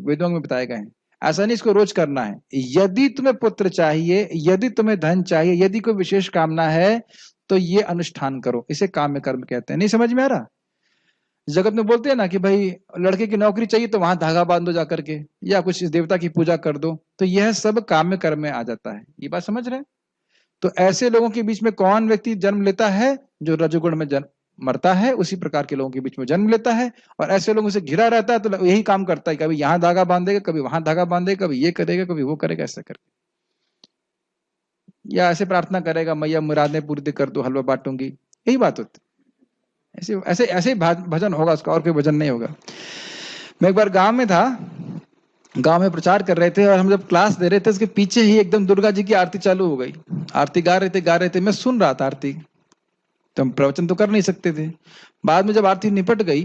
वेदों में बताए गए हैं। ऐसा नहीं इसको रोज करना है। यदि तुम्हें पुत्र चाहिए, यदि तुम्हें धन चाहिए, यदि कोई विशेष कामना है तो ये अनुष्ठान करो, इसे काम्य कर्म कहते हैं। नहीं समझ में आ रहा? जगत में बोलते हैं ना कि भाई लड़के की नौकरी चाहिए तो वहां धागा बांध दो जाकर के, या कुछ देवता की पूजा कर दो, तो यह सब काम्य कर्म में आ जाता है। ये बात समझ रहे हैं? तो ऐसे लोगों के बीच में कौन व्यक्ति जन्म लेता है? जो रजोगुण में जन्म मरता है, उसी प्रकार के लोगों के बीच में जन्म लेता है। और ऐसे लोगों से घिरा रहता है तो यही काम करता है, कभी यहाँ धागा बांधेगा, कभी वहां धागा बांधेगा, कभी ये करेगा, कभी वो करेगा, ऐसा करके। या ऐसे प्रार्थना करेगा, मैया मुरादें पूरी कर दो, हलवा बांटूंगी, यही बात होती। ऐसे ऐसे ऐसे भजन होगा उसका, और कोई भजन नहीं होगा। मैं एक बार गांव में था, गांव में प्रचार कर रहे थे, और हम जब क्लास दे रहे थे उसके पीछे ही एकदम दुर्गा जी की आरती चालू हो गई। आरती गा रहे थे, मैं सुन रहा था आरती, तो हम प्रवचन तो कर नहीं सकते थे। बाद में जब आरती निपट गई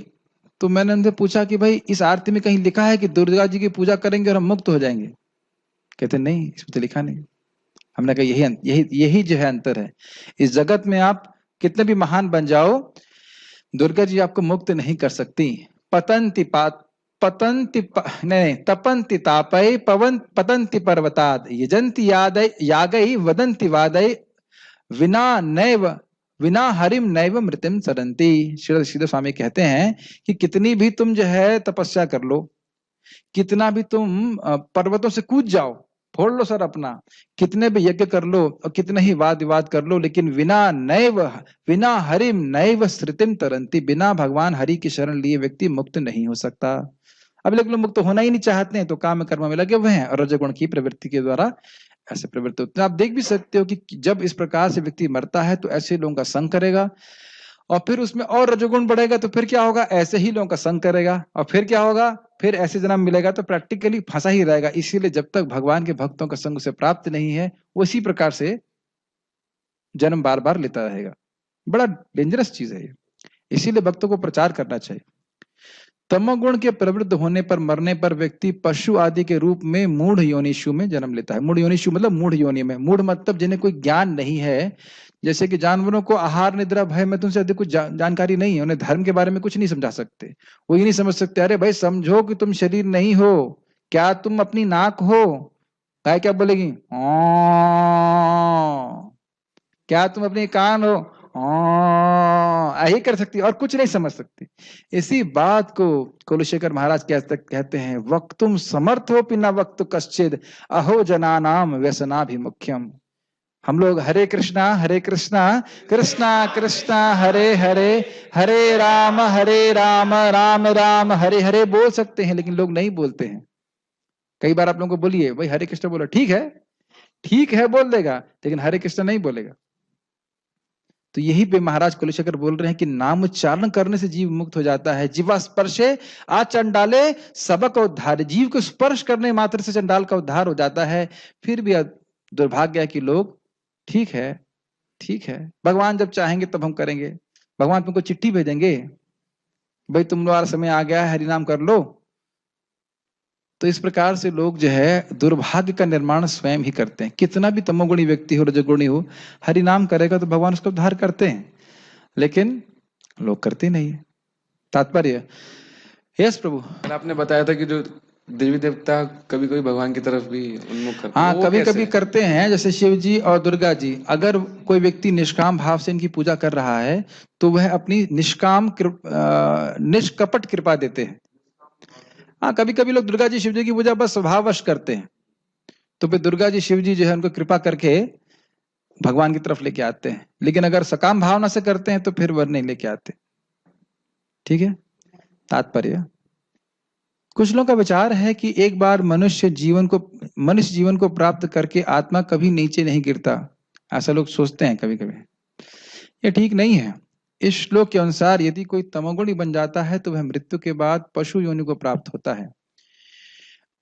तो मैंने उनसे पूछा कि भाई इस आरती में कहीं लिखा है कि दुर्गा जी की पूजा करेंगे और हम मुक्त हो जाएंगे? कहते नहीं, इसमें तो लिखा नहीं। हमने कहा यही जो है अंतर है। इस जगत में आप कितने भी महान बन जाओ, दुर्गा जी आपको मुक्त नहीं कर सकती। तपंति तापय पतंति पर्वताद यजंति यागै वदंति वादय विना हरिम नैव मृतिम सरंती। श्री स्वामी कहते हैं कि कितनी भी तुम जो है तपस्या कर लो, कितना भी तुम पर्वतों से कूद जाओ, फोड़ लो सर अपना, कितने भी यज्ञ कर लो और कितने ही वाद विवाद कर लो, लेकिन विना हरिम नैव श्रुतिम तरंती, बिना भगवान हरि की शरण लिए व्यक्ति मुक्त नहीं हो सकता। अब लोग मुक्त होना ही नहीं चाहते हैं, तो काम कर्म में लगे हुए हैं और रजोगुण की प्रवृत्ति के द्वारा ऐसे प्रवृत्त होते हैं। आप देख भी सकते हो कि जब इस प्रकार से व्यक्ति मरता है तो ऐसे लोगों का संग करेगा, और फिर उसमें और रजोगुण बढ़ेगा तो फिर क्या होगा, ऐसे ही लोगों का संग करेगा, और फिर क्या होगा, फिर ऐसे जन्म मिलेगा तो प्रैक्टिकली फंसा ही रहेगा। इसीलिए जब तक भगवान के भक्तों का संग उसे प्राप्त नहीं है, उसी प्रकार से जन्म बार बार लेता रहेगा। बड़ा डेंजरस चीज है ये, इसीलिए भक्तों को प्रचार करना चाहिए। तमोगुण के प्रवृत्त होने पर मरने पर व्यक्ति पशु आदि के रूप में मूढ़ योनिषु में जन्म लेता है। मूढ़ योनिषु मतलब मूढ़ योनि में। मूढ़ मतलब जिन्हें कोई ज्ञान नहीं है, जैसे कि जानवरों को आहार निद्रा भय में तुमसे अधिक कुछ जानकारी नहीं है, उन्हें धर्म के बारे में कुछ नहीं समझा सकते। वो ये नहीं समझ सकते, अरे भाई समझो कि तुम शरीर नहीं हो, क्या तुम अपनी नाक हो? गाय क्या बोलेगी? क्या तुम अपनी कान हो? यही कर सकती, और कुछ नहीं समझ सकती। इसी बात को कुलशेखर महाराज कहते हैं, वक्तुम समर्थो पिना वक्त कश्चिद अहो जनानाम व्यसनाभिमुख्यम। हम लोग हरे कृष्णा कृष्णा कृष्णा हरे हरे, हरे राम राम राम हरे हरे बोल सकते हैं, लेकिन लोग नहीं बोलते हैं। कई बार आप लोगों को बोलिए भाई हरे कृष्ण बोलो, ठीक है बोल देगा, लेकिन हरे कृष्ण नहीं बोलेगा। तो यही पे महाराज कुलशेखर बोल रहे हैं कि नाम उच्चारण करने से जीव मुक्त हो जाता है। जीवा स्पर्शे आ चंडाले सबक उद्धार, जीव को स्पर्श करने मात्र से चंडाल का उद्धार हो जाता है। फिर भी दुर्भाग्य है कि लोग ठीक है भगवान जब चाहेंगे तब हम करेंगे, भगवान तुमको चिट्ठी भेजेंगे भाई तुम लोग समय आ गया है, हरिनाम कर लो। तो इस प्रकार से लोग जो है दुर्भाग्य का निर्माण स्वयं ही करते हैं। कितना भी तमोगुणी व्यक्ति हो, रजोगुणी हो, हरि नाम करेगा तो भगवान उसका उद्धार करते हैं, लेकिन लोग करते नहीं है। तात्पर्य, यस प्रभु। आपने बताया था कि जो देवी देवता कभी कभी भगवान की तरफ भी उन्मुख करते हैं। हाँ, कभी कभी करते हैं, जैसे शिव जी और दुर्गा जी। अगर कोई व्यक्ति निष्काम भाव से इनकी पूजा कर रहा है तो वह अपनी निष्कपट कृपा देते हैं। हाँ, कभी कभी लोग दुर्गा जी शिव जी की पूजा बस स्वभाववश करते हैं, तो फिर दुर्गा जी शिव जी जो है उनको कृपा करके भगवान की तरफ लेके आते हैं। लेकिन अगर सकाम भावना से करते हैं तो फिर वह नहीं लेके आते। ठीक है। तात्पर्य, कुछ लोगों का विचार है कि एक बार मनुष्य जीवन को प्राप्त करके आत्मा कभी नीचे नहीं गिरता, ऐसा लोग सोचते हैं कभी कभी। ये ठीक नहीं है। इस श्लोक के अनुसार यदि कोई तमोगुणी बन जाता है तो वह मृत्यु के बाद पशु योनि को प्राप्त होता है।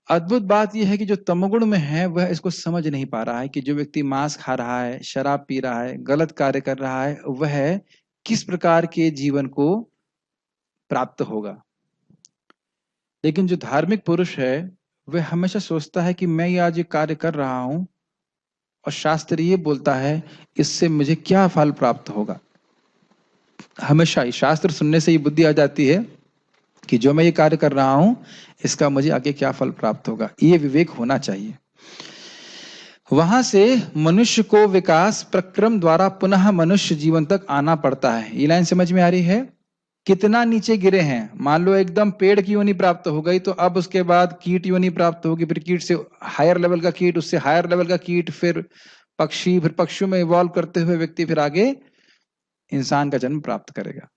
अद्भुत बात यह है कि जो तमोगुण में है वह इसको समझ नहीं पा रहा है कि जो व्यक्ति मांस खा रहा है, शराब पी रहा है, गलत कार्य कर रहा है, वह किस प्रकार के जीवन को प्राप्त होगा। लेकिन जो धार्मिक पुरुष है वह हमेशा सोचता है कि मैं ये आज ये कार्य कर रहा हूं और शास्त्र ये बोलता है इससे मुझे क्या फल प्राप्त होगा। हमेशा ही शास्त्र सुनने से ही बुद्धि आ जाती है कि जो मैं ये कार्य कर रहा हूं इसका मुझे आगे क्या फल प्राप्त होगा। ये विवेक होना चाहिए। वहां से मनुष्य को विकास प्रक्रम द्वारा पुनः मनुष्य जीवन तक आना पड़ता है। ये लाइन समझ में आ रही है? कितना नीचे गिरे हैं, मान लो एकदम पेड़ की योनि प्राप्त हो गई तो अब उसके बाद कीट योनि प्राप्त होगी, फिर कीट से हायर लेवल का कीट, उससे हायर लेवल का कीट, फिर पक्षी, फिर पक्षियों में इवॉल्व करते हुए व्यक्ति फिर आगे इंसान का जन्म प्राप्त करेगा।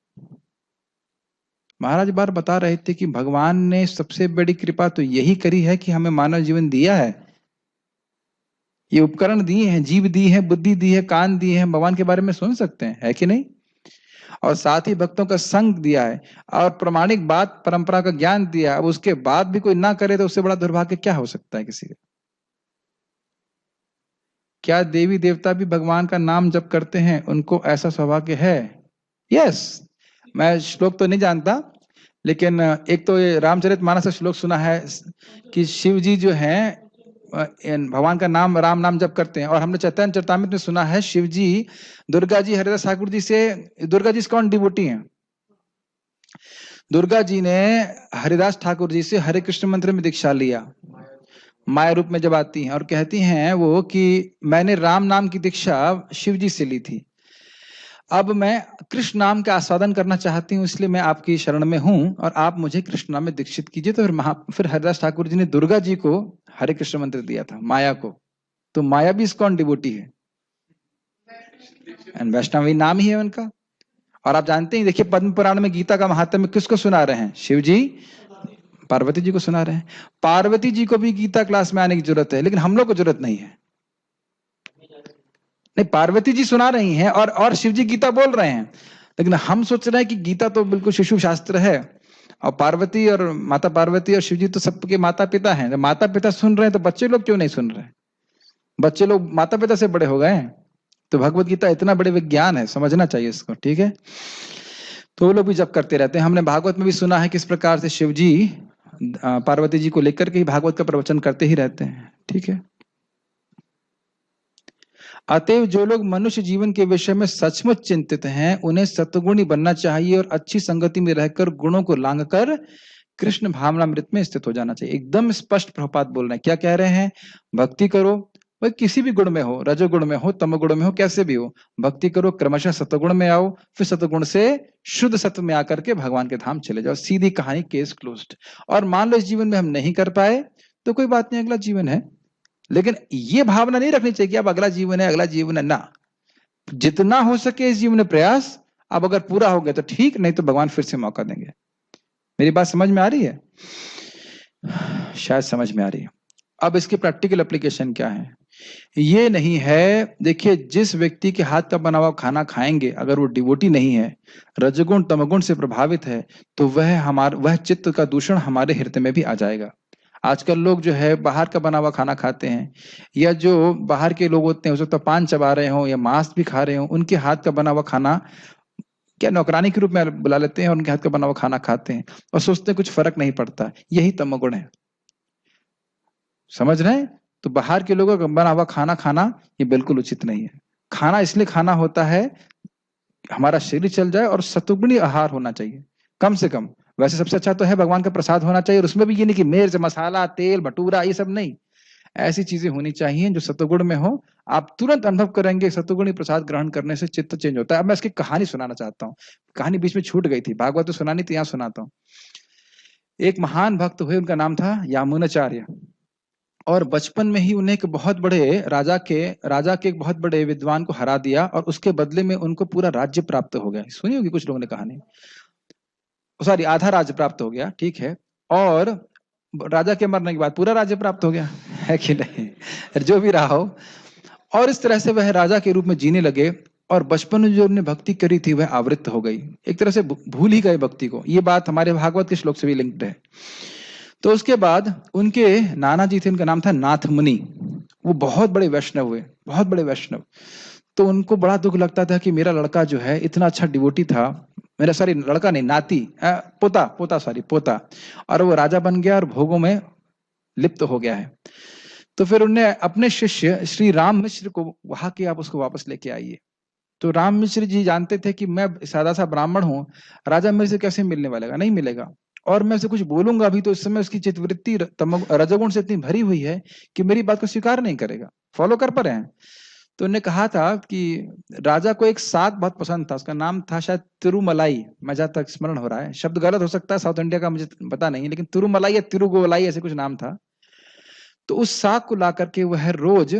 महाराज बार बता रहे थे कि भगवान ने सबसे बड़ी कृपा तो यही करी है कि हमें मानव जीवन दिया है, ये उपकरण दिए हैं, जीव दी है, बुद्धि दी है, कान दिए हैं, भगवान के बारे में सुन सकते हैं, है कि नहीं? और साथ ही भक्तों का संग दिया है और प्रमाणिक बात परंपरा का ज्ञान दिया है। अब उसके बाद भी कोई ना करे तो उससे बड़ा दुर्भाग्य क्या हो सकता है किसी का? क्या देवी देवता भी भगवान का नाम जप करते हैं? उनको ऐसा सौभाग्य है? यस। मैं श्लोक तो नहीं जानता, लेकिन एक तो ये रामचरितमानस का श्लोक सुना है कि शिव जी जो हैं भगवान का नाम, राम नाम जप करते हैं। और हमने चैतन्य चरितामृत में सुना है शिव जी दुर्गा जी हरिदास ठाकुर जी से, दुर्गा जी कौन डिवोटी हैं? दुर्गा जी ने हरिदास ठाकुर जी से हरे कृष्ण मंत्र में दीक्षा लिया, माया रूप में जब आती हैं, और कहती हैं वो कि मैंने राम नाम की दीक्षा शिव जी से ली थी, अब मैं कृष्ण नाम का आस्वादन करना चाहती हूँ, इसलिए मैं आपकी शरण में हूँ और आप मुझे कृष्ण नाम में दीक्षित कीजिए। तो फिर हरिदास ठाकुर जी ने दुर्गा जी को हरे कृष्ण मंत्र दिया था माया को, तो माया भी इस्कॉन डिवोटी है, एंड वैष्णवी नाम ही है उनका। और आप जानते हैं, देखिए पद्म पुराण में गीता का महात्म्य किसको सुना रहे हैं? शिव जी पार्वती जी को सुना रहे हैं। पार्वती जी को भी गीता क्लास में आने की जरूरत है, लेकिन हम लोग को जरूरत नहीं है। नहीं, पार्वती जी सुना रही हैं और शिव जी गीता बोल रहे हैं, लेकिन हम सोच रहे हैं कि गीता तो बिल्कुल शिशु शास्त्र है, और पार्वती और माता पार्वती और शिव जी तो सबके माता पिता हैं। जब माता पिता सुन रहे हैं तो बच्चे लोग क्यों नहीं सुन रहे? बच्चे लोग माता पिता से बड़े हो गए हैं। तो भगवत गीता इतना बड़े विज्ञान है, समझना चाहिए इसको, ठीक है। तो वो लोग भी जब करते रहते हैं। हमने भागवत में भी सुना है किस प्रकार से शिव जी पार्वती जी को लेकर के ही भागवत का प्रवचन करते ही रहते हैं, ठीक है। अतएव जो लोग मनुष्य जीवन के विषय में सचमुच चिंतित हैं, उन्हें सत्वगुणी बनना चाहिए और अच्छी संगति में रहकर गुणों को लांघकर कृष्ण भावनामृत में स्थित हो जाना चाहिए। एकदम स्पष्ट प्रभुपाद बोल रहे हैं। क्या कह रहे हैं? भक्ति करो, वह किसी भी गुण में हो, रजोगुण में हो, तमोगुण में हो, कैसे भी हो, भक्ति करो, क्रमशः सत्वगुण में आओ, फिर सत्वगुण से शुद्ध सत्व में आकर के भगवान के धाम चले जाओ। सीधी कहानी, केस क्लोज्ड। और मान लो इस जीवन में हम नहीं कर पाए तो कोई बात नहीं, अगला जीवन है। लेकिन ये भावना नहीं रखनी चाहिए कि अब अगला जीवन है, अगला जीवन है ना। जितना हो सके इस जीवन में प्रयास, अब अगर पूरा हो गया तो ठीक, नहीं तो भगवान फिर से मौका देंगे। मेरी बात समझ में आ रही है? शायद समझ में आ रही है। अब इसकी प्रैक्टिकल एप्लीकेशन क्या है? ये नहीं है, देखिए जिस व्यक्ति के हाथ का बना हुआ खाना खाएंगे, अगर वो डिवोटी नहीं है, रजगुण तमगुण से प्रभावित है, तो वह चित्त का दूषण हमारे हृदय में भी आ जाएगा। आजकल लोग जो है बाहर का बना हुआ खाना खाते हैं, या जो बाहर के लोग होते हैं, हो सकता है पान चबा रहे हो या मांस भी खा रहे हो, उनके हाथ का बना हुआ खाना क्या नौकरानी के रूप में बुला लेते हैं और उनके हाथ का बना हुआ खाना खाते हैं और सोचते हैं कुछ फर्क नहीं पड़ता। यही तमोगुण है, समझ रहे हैं? तो बाहर के लोगों का बना हुआ खाना खाना ये बिल्कुल उचित नहीं है। खाना इसलिए खाना होता है हमारा शरीर चल जाए, और सत्वगुणी आहार होना चाहिए कम से कम। वैसे सबसे अच्छा तो है भगवान का प्रसाद होना चाहिए, और उसमें भी ये नहीं कि मिर्च मसाला तेल भटूरा ये सब नहीं, ऐसी चीजें होनी चाहिए जो सत्वगुण में हो। आप तुरंत अनुभव करेंगे सत्वगुणी प्रसाद ग्रहण करने से चित्त चेंज होता है। अब मैं इसकी कहानी सुनाना चाहता हूँ, कहानी बीच में छूट गई थी, भागवत तो सुनानी थी, यहाँ सुनाता हूँ। एक महान भक्त हुए, उनका नाम था यामुनाचार्य, और बचपन में ही उन्हें एक बहुत बड़े राजा के एक बहुत बड़े विद्वान को हरा दिया, और उसके बदले में उनको पूरा राज्य प्राप्त हो गया। सुनी होगी कुछ लोगों ने कहानी, सॉरी आधा राज्य प्राप्त हो गया, ठीक है। और राजा के मरने के बाद पूरा राज्य प्राप्त हो गया, है कि नहीं? जो भी रहा हो। और इस तरह से वह राजा के रूप में जीने लगे, और बचपन में जो उन्होंने भक्ति करी थी वह आवृत्त हो गई, एक तरह से भूल ही गए भक्ति को। ये बात हमारे भागवत के श्लोक से भी लिंक्ड है। तो उसके बाद उनके नाना जी थे, उनका नाम था नाथ मुनि, वो बहुत बड़े वैष्णव हुए, बहुत बड़े वैष्णव। तो उनको बड़ा दुख लगता था कि मेरा लड़का जो है इतना अच्छा डिवोटी था, मेरा सॉरी लड़का नहीं नाती पोता, और वो राजा बन गया और भोगों में लिप्त हो गया है। तो फिर उन्होंने अपने शिष्य श्री राम मिश्र को वहां के, आप उसको वापस लेके आइए। तो राम मिश्र जी जानते थे कि मैं सादा सा ब्राह्मण हूँ, राजा मेरे से कैसे मिलने वालेगा, नहीं मिलेगा, और मैं उसे कुछ बोलूंगा भी तो इस समय उसकी चित्तवृत्ति रजोगुण से इतनी भरी हुई है कि मेरी बात को स्वीकार नहीं करेगा। फॉलो कर पा रहे हैं? तो उन्होंने कहा था कि राजा को एक साग बहुत पसंद था, उसका नाम था शायद तिरुमलाई, मैं जहां तक स्मरण हो रहा है, शब्द गलत हो सकता है, साउथ इंडिया का मुझे पता नहीं, लेकिन तिरुमलाई या तिरुगोलाई ऐसे कुछ नाम था। तो उस साग को ला करके वह रोज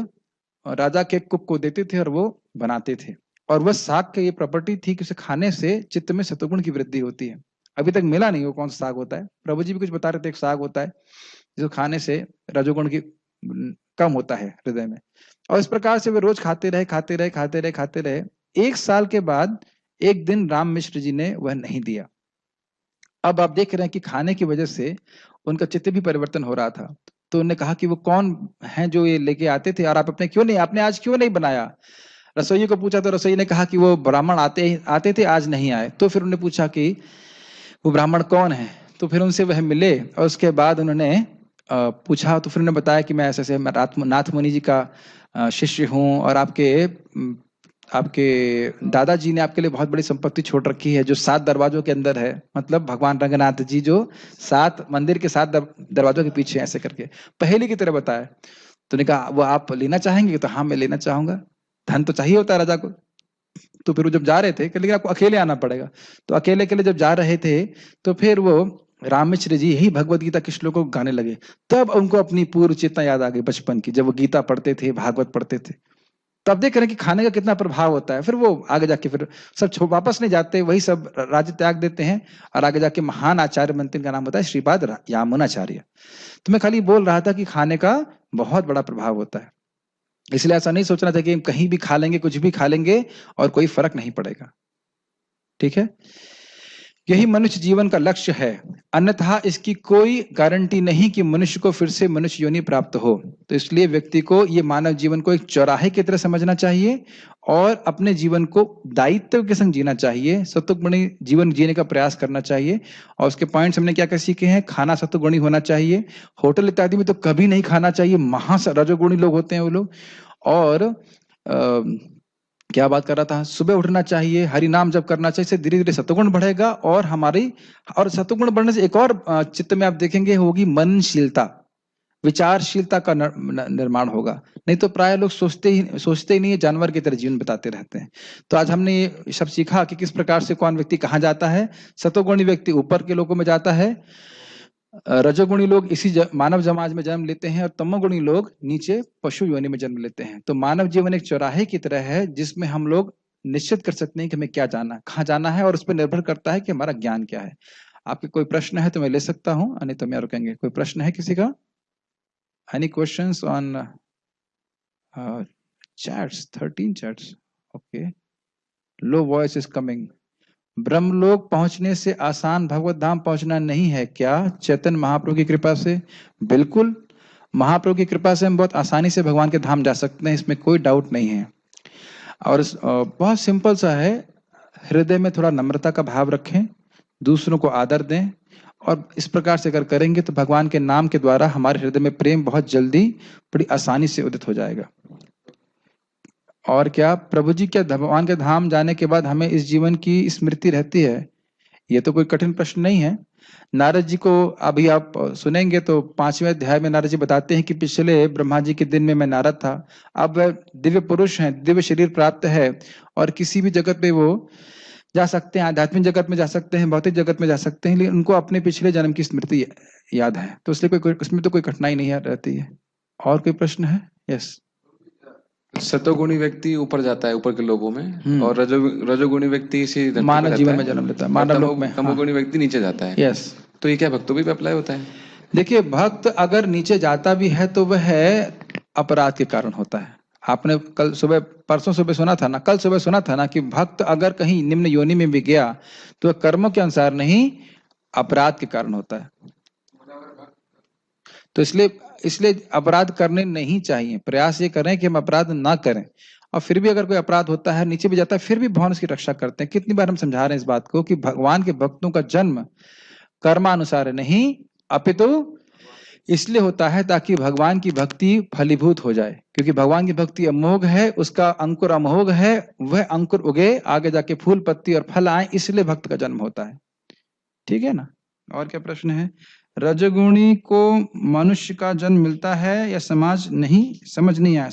राजा के कुक को देते थे और वो बनाते थे, और वह साग की ये प्रॉपर्टी थी कि उसे खाने से चित्त में सत्वगुण की वृद्धि होती है। अभी तक मिला नहीं वो कौन सा साग होता है, प्रभु जी भी कुछ बता रहे थे, एक साग होता है जो खाने से रजोगुण की कम होता है हृदय में। और इस प्रकार से वे रोज खाते रहे। एक साल के बाद एक दिन राम मिश्र जी ने वह नहीं दिया। अब आप देख रहे हैं कि खाने की वजह से उनका चित्त भी परिवर्तन हो रहा था। तो उन्होंने कहा कि वो कौन है जो ये लेके आते थे, और आपने आज क्यों नहीं बनाया? रसोई को पूछा तो रसोई ने कहा कि वो ब्राह्मण आते थे, आज नहीं आए। तो फिर उन्होंने पूछा कि वो ब्राह्मण कौन है, तो फिर उनसे वह मिले, और उसके बाद उन्होंने पूछा, तो फिर उन्होंने बताया कि मैं ऐसे नाथ मुनि जी का शिष्य हूँ, और आपके दादाजी ने आपके लिए बहुत बड़ी संपत्ति छोड़ रखी है जो 7 दरवाजों के अंदर है, मतलब भगवान रंगनाथ जी जो 7 मंदिर के 7 दरवाजों के पीछे, ऐसे करके पहेली की तरह बताया। तो ने कहा वो आप लेना चाहेंगे? तो हाँ मैं लेना चाहूंगा, धन तो चाहिए होता है राजा को। तो फिर वो जब जा रहे थे, लेकिन आपको अकेले आना पड़ेगा। तो अकेले जब जा रहे थे तो फिर वो रामेश्वरी जी यही भगवत गीता के श्लोकों को गाने लगे, तब उनको अपनी पूर्व चेतना याद आ गई बचपन की, जब वो गीता पढ़ते थे, भागवत पढ़ते थे। तब देख रहे हैं कि खाने का कितना प्रभाव होता है। फिर वो आगे जाके फिर सब वापस नहीं जाते, वही सब राज्य त्याग देते हैं और आगे जाके महान आचार्य बनते हैं। इनका नाम होता है श्रीपाद यामुनाचार्य। तो मैं खाली बोल रहा था कि खाने का बहुत बड़ा प्रभाव होता है, इसलिए ऐसा नहीं सोचना चाहिए कि हम कहीं भी खा लेंगे, कुछ भी खा लेंगे और कोई फर्क नहीं पड़ेगा। ठीक है, यही मनुष्य जीवन का लक्ष्य है, अन्यथा इसकी कोई गारंटी नहीं कि मनुष्य को फिर से मनुष्य योनि प्राप्त हो। तो इसलिए व्यक्ति को ये मानव जीवन को एक चौराहे की तरह समझना चाहिए और अपने जीवन को दायित्व के संग जीना चाहिए, सत्वगुणी जीवन जीने का प्रयास करना चाहिए। और उसके पॉइंट्स हमने क्या क्या सीखे हैं, खाना सत्वगुणी होना चाहिए, होटल इत्यादि में तो कभी नहीं खाना चाहिए, महा रजोगुणी लोग होते हैं वो लोग। और क्या बात कर रहा था, सुबह उठना चाहिए, हरि नाम जप करना चाहिए, इससे धीरे धीरे सत्वगुण बढ़ेगा और और सत्वगुण बढ़ने से एक और चित्त में आप देखेंगे होगी मननशीलता, विचारशीलता का निर्माण होगा। नहीं तो प्राय लोग सोचते ही नहीं है, जानवर की तरह जीवन बिताते रहते हैं। तो आज हमने ये सब सीखा कि किस प्रकार से कौन व्यक्ति कहाँ जाता है। सत्वगुणी व्यक्ति ऊपर के लोगों में जाता है, रजोगुणी लोग इसी मानव समाज में जन्म लेते हैं और तमोगुणी लोग नीचे पशु योनि में जन्म लेते हैं। तो मानव जीवन एक चौराहे की तरह है जिसमें हम लोग निश्चित कर सकते हैं कि हमें क्या जाना, कहाँ जाना है, और उस पर निर्भर करता है कि हमारा ज्ञान क्या है। आपके कोई प्रश्न है तो मैं ले सकता हूँ, नहीं तो मैं रुकेंगे। कोई प्रश्न है किसी का? Any questions on chats? 13 chats, okay. Low voice is coming. ब्रह्मलोक पहुंचने से आसान भगवत धाम पहुंचना नहीं है क्या? चैतन्य महाप्रभु की कृपा से बिल्कुल, महाप्रभु की कृपा से हम बहुत आसानी से भगवान के धाम जा सकते हैं, इसमें कोई डाउट नहीं है। और बहुत सिंपल सा है, हृदय में थोड़ा नम्रता का भाव रखें, दूसरों को आदर दें, और इस प्रकार से अगर करेंगे तो भगवान के नाम के द्वारा हमारे हृदय में प्रेम बहुत जल्दी बड़ी आसानी से उदित हो जाएगा। और क्या प्रभु जी के भगवान के धाम जाने के बाद हमें इस जीवन की स्मृति रहती है? ये तो कोई कठिन प्रश्न नहीं है। नारद जी को अभी आप सुनेंगे तो 5वें अध्याय में नारद जी बताते हैं कि पिछले ब्रह्मा जी के दिन में मैं नारद था। अब दिव्य पुरुष हैं, दिव्य शरीर प्राप्त है और किसी भी जगत पे वो जा सकते हैं, आध्यात्मिक जगत में जा सकते हैं, भौतिक जगत में जा सकते हैं, लेकिन उनको अपने पिछले जन्म की स्मृति याद है, तो इसलिए कोई उसमें तो कोई कठिनाई नहीं रहती है। और कोई प्रश्न है? यस। सतोगुणी व्यक्ति ऊपर जाता है, ऊपर के लोगों में, और रजोगुणी व्यक्ति इसी धरती पे मानव जीवन रहता में है, जन्म लेता है, मानव लोक में। तमोगुणी व्यक्ति नीचे जाता है। यस। तो ये क्या भक्तों पे भी अप्लाई होता है? देखिए, भक्त अगर नीचे जाता भी है तो वह अपराध के कारण होता है। आपने कल सुबह, परसों सुबह सुना था ना, कल सुबह सुना था ना कि भक्त अगर कहीं निम्न योनि में भी गया तो वह कर्मों के अनुसार नहीं, अपराध के कारण होता है। तो इसलिए अपराध करने नहीं चाहिए। प्रयास ये करें कि हम अपराध ना करें, और फिर भी अगर कोई अपराध होता है, नीचे भी जाता है, फिर भी भगवान उसकी रक्षा करते हैं। कितनी बार हम समझा रहे हैं इस बात को कि भगवान के भक्तों का जन्म कर्मानुसार नहीं अपितु इसलिए होता है ताकि भगवान की भक्ति फलीभूत हो जाए, क्योंकि भगवान की भक्ति अमोघ है, उसका अंकुर अमोघ है, वह अंकुर उगे, आगे जाके फूल पत्ती और फल आए, इसलिए भक्त का जन्म होता है। ठीक है ना? और क्या प्रश्न है? रजोगुणी को मनुष्य का जन्म मिलता है या समाज नहीं? समझ नहीं आया।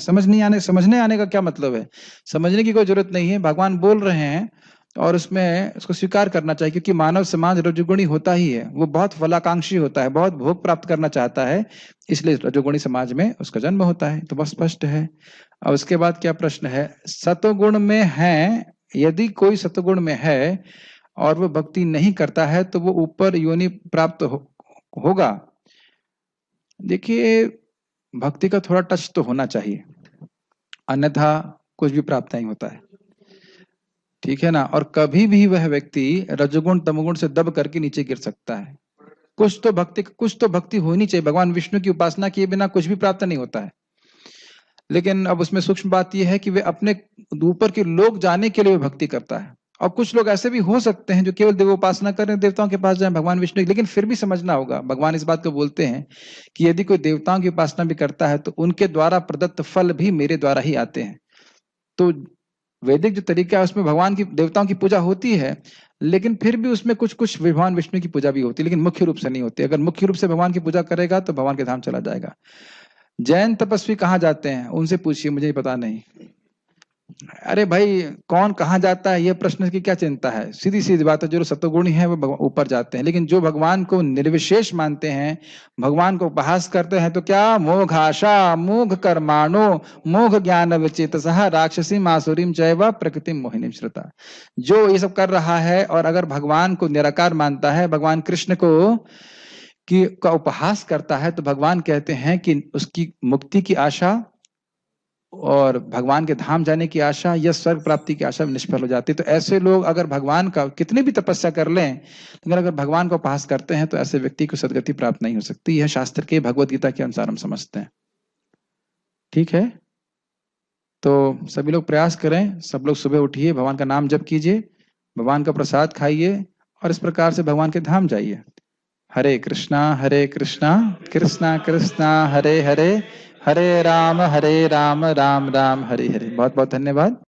समझने आने का क्या मतलब है? समझने की कोई जरूरत नहीं है, भगवान बोल रहे हैं और उसमें उसको स्वीकार करना चाहिए, क्योंकि मानव समाज रजोगुणी होता ही है। वो बहुत फलाकांक्षी होता है, बहुत भोग प्राप्त करना चाहता है, इसलिए रजोगुणी समाज में उसका जन्म होता है। तो बहुत स्पष्ट है। और उसके बाद क्या प्रश्न है? सतोगुण में है, यदि कोई सतोगुण में है और वो भक्ति नहीं करता है तो वो ऊपर योनि प्राप्त होगा। देखिए, भक्ति का थोड़ा टच तो होना चाहिए, अन्यथा कुछ भी प्राप्त नहीं होता है। ठीक है ना? और कभी भी वह व्यक्ति रजोगुण तमोगुण से दब करके नीचे गिर सकता है। कुछ तो भक्ति होनी चाहिए। भगवान विष्णु की उपासना किए बिना कुछ भी प्राप्त नहीं होता है। लेकिन अब उसमें सूक्ष्म बात यह है कि वे अपने ऊपर के लोग जाने के लिए भक्ति करता है। और कुछ लोग ऐसे भी हो सकते हैं जो केवल देवोपासना करें, देवताओं के पास जाएं, भगवान विष्णु, लेकिन फिर भी समझना होगा, भगवान इस बात को बोलते हैं कि यदि कोई देवताओं की उपासना भी करता है तो उनके द्वारा प्रदत्त फल भी मेरे द्वारा ही आते हैं। तो वैदिक जो तरीका है उसमें भगवान की, देवताओं की पूजा होती है, लेकिन फिर भी उसमें कुछ भगवान विष्णु की पूजा भी होती है, लेकिन मुख्य रूप से नहीं होती। अगर मुख्य रूप से भगवान की पूजा करेगा तो भगवान के धाम चला जाएगा। जैन तपस्वी कहाँ जाते हैं? उनसे पूछिए, मुझे पता नहीं। अरे भाई कौन कहाँ जाता है ये प्रश्न की क्या चिंता है, सीधी सीधी बात है, जो सत्वगुणी है वो ऊपर जाते हैं। लेकिन जो भगवान को निर्विशेष मानते हैं, भगवान को उपहास करते हैं, तो क्या मोघाशा मोघ कर्माणो मोघ ज्ञान विचेतसः राक्षसी मासुरीम चैव प्रकृति मोहिनीम श्रुता। जो ये सब कर रहा है और अगर भगवान को निराकार मानता है, भगवान कृष्ण को का उपहास करता है, तो भगवान कहते हैं कि उसकी मुक्ति की आशा और भगवान के धाम जाने की आशा या स्वर्ग प्राप्ति की आशा निष्फल हो जाती है। तो ऐसे लोग अगर भगवान का कितनी भी तपस्या कर लें, लेकिन अगर भगवान को उपहास करते हैं, तो ऐसे व्यक्ति को सदगति प्राप्त नहीं हो सकती। यह शास्त्र के भगवत गीता के अनुसार हम समझते हैं। ठीक है, तो सभी लोग प्रयास करें, सब लोग सुबह उठिए, भगवान का नाम जप कीजिए, भगवान का प्रसाद खाइए और इस प्रकार से भगवान के धाम जाइए। हरे कृष्णा कृष्णा कृष्णा हरे हरे, हरे राम राम राम हरे हरे। बहुत बहुत धन्यवाद।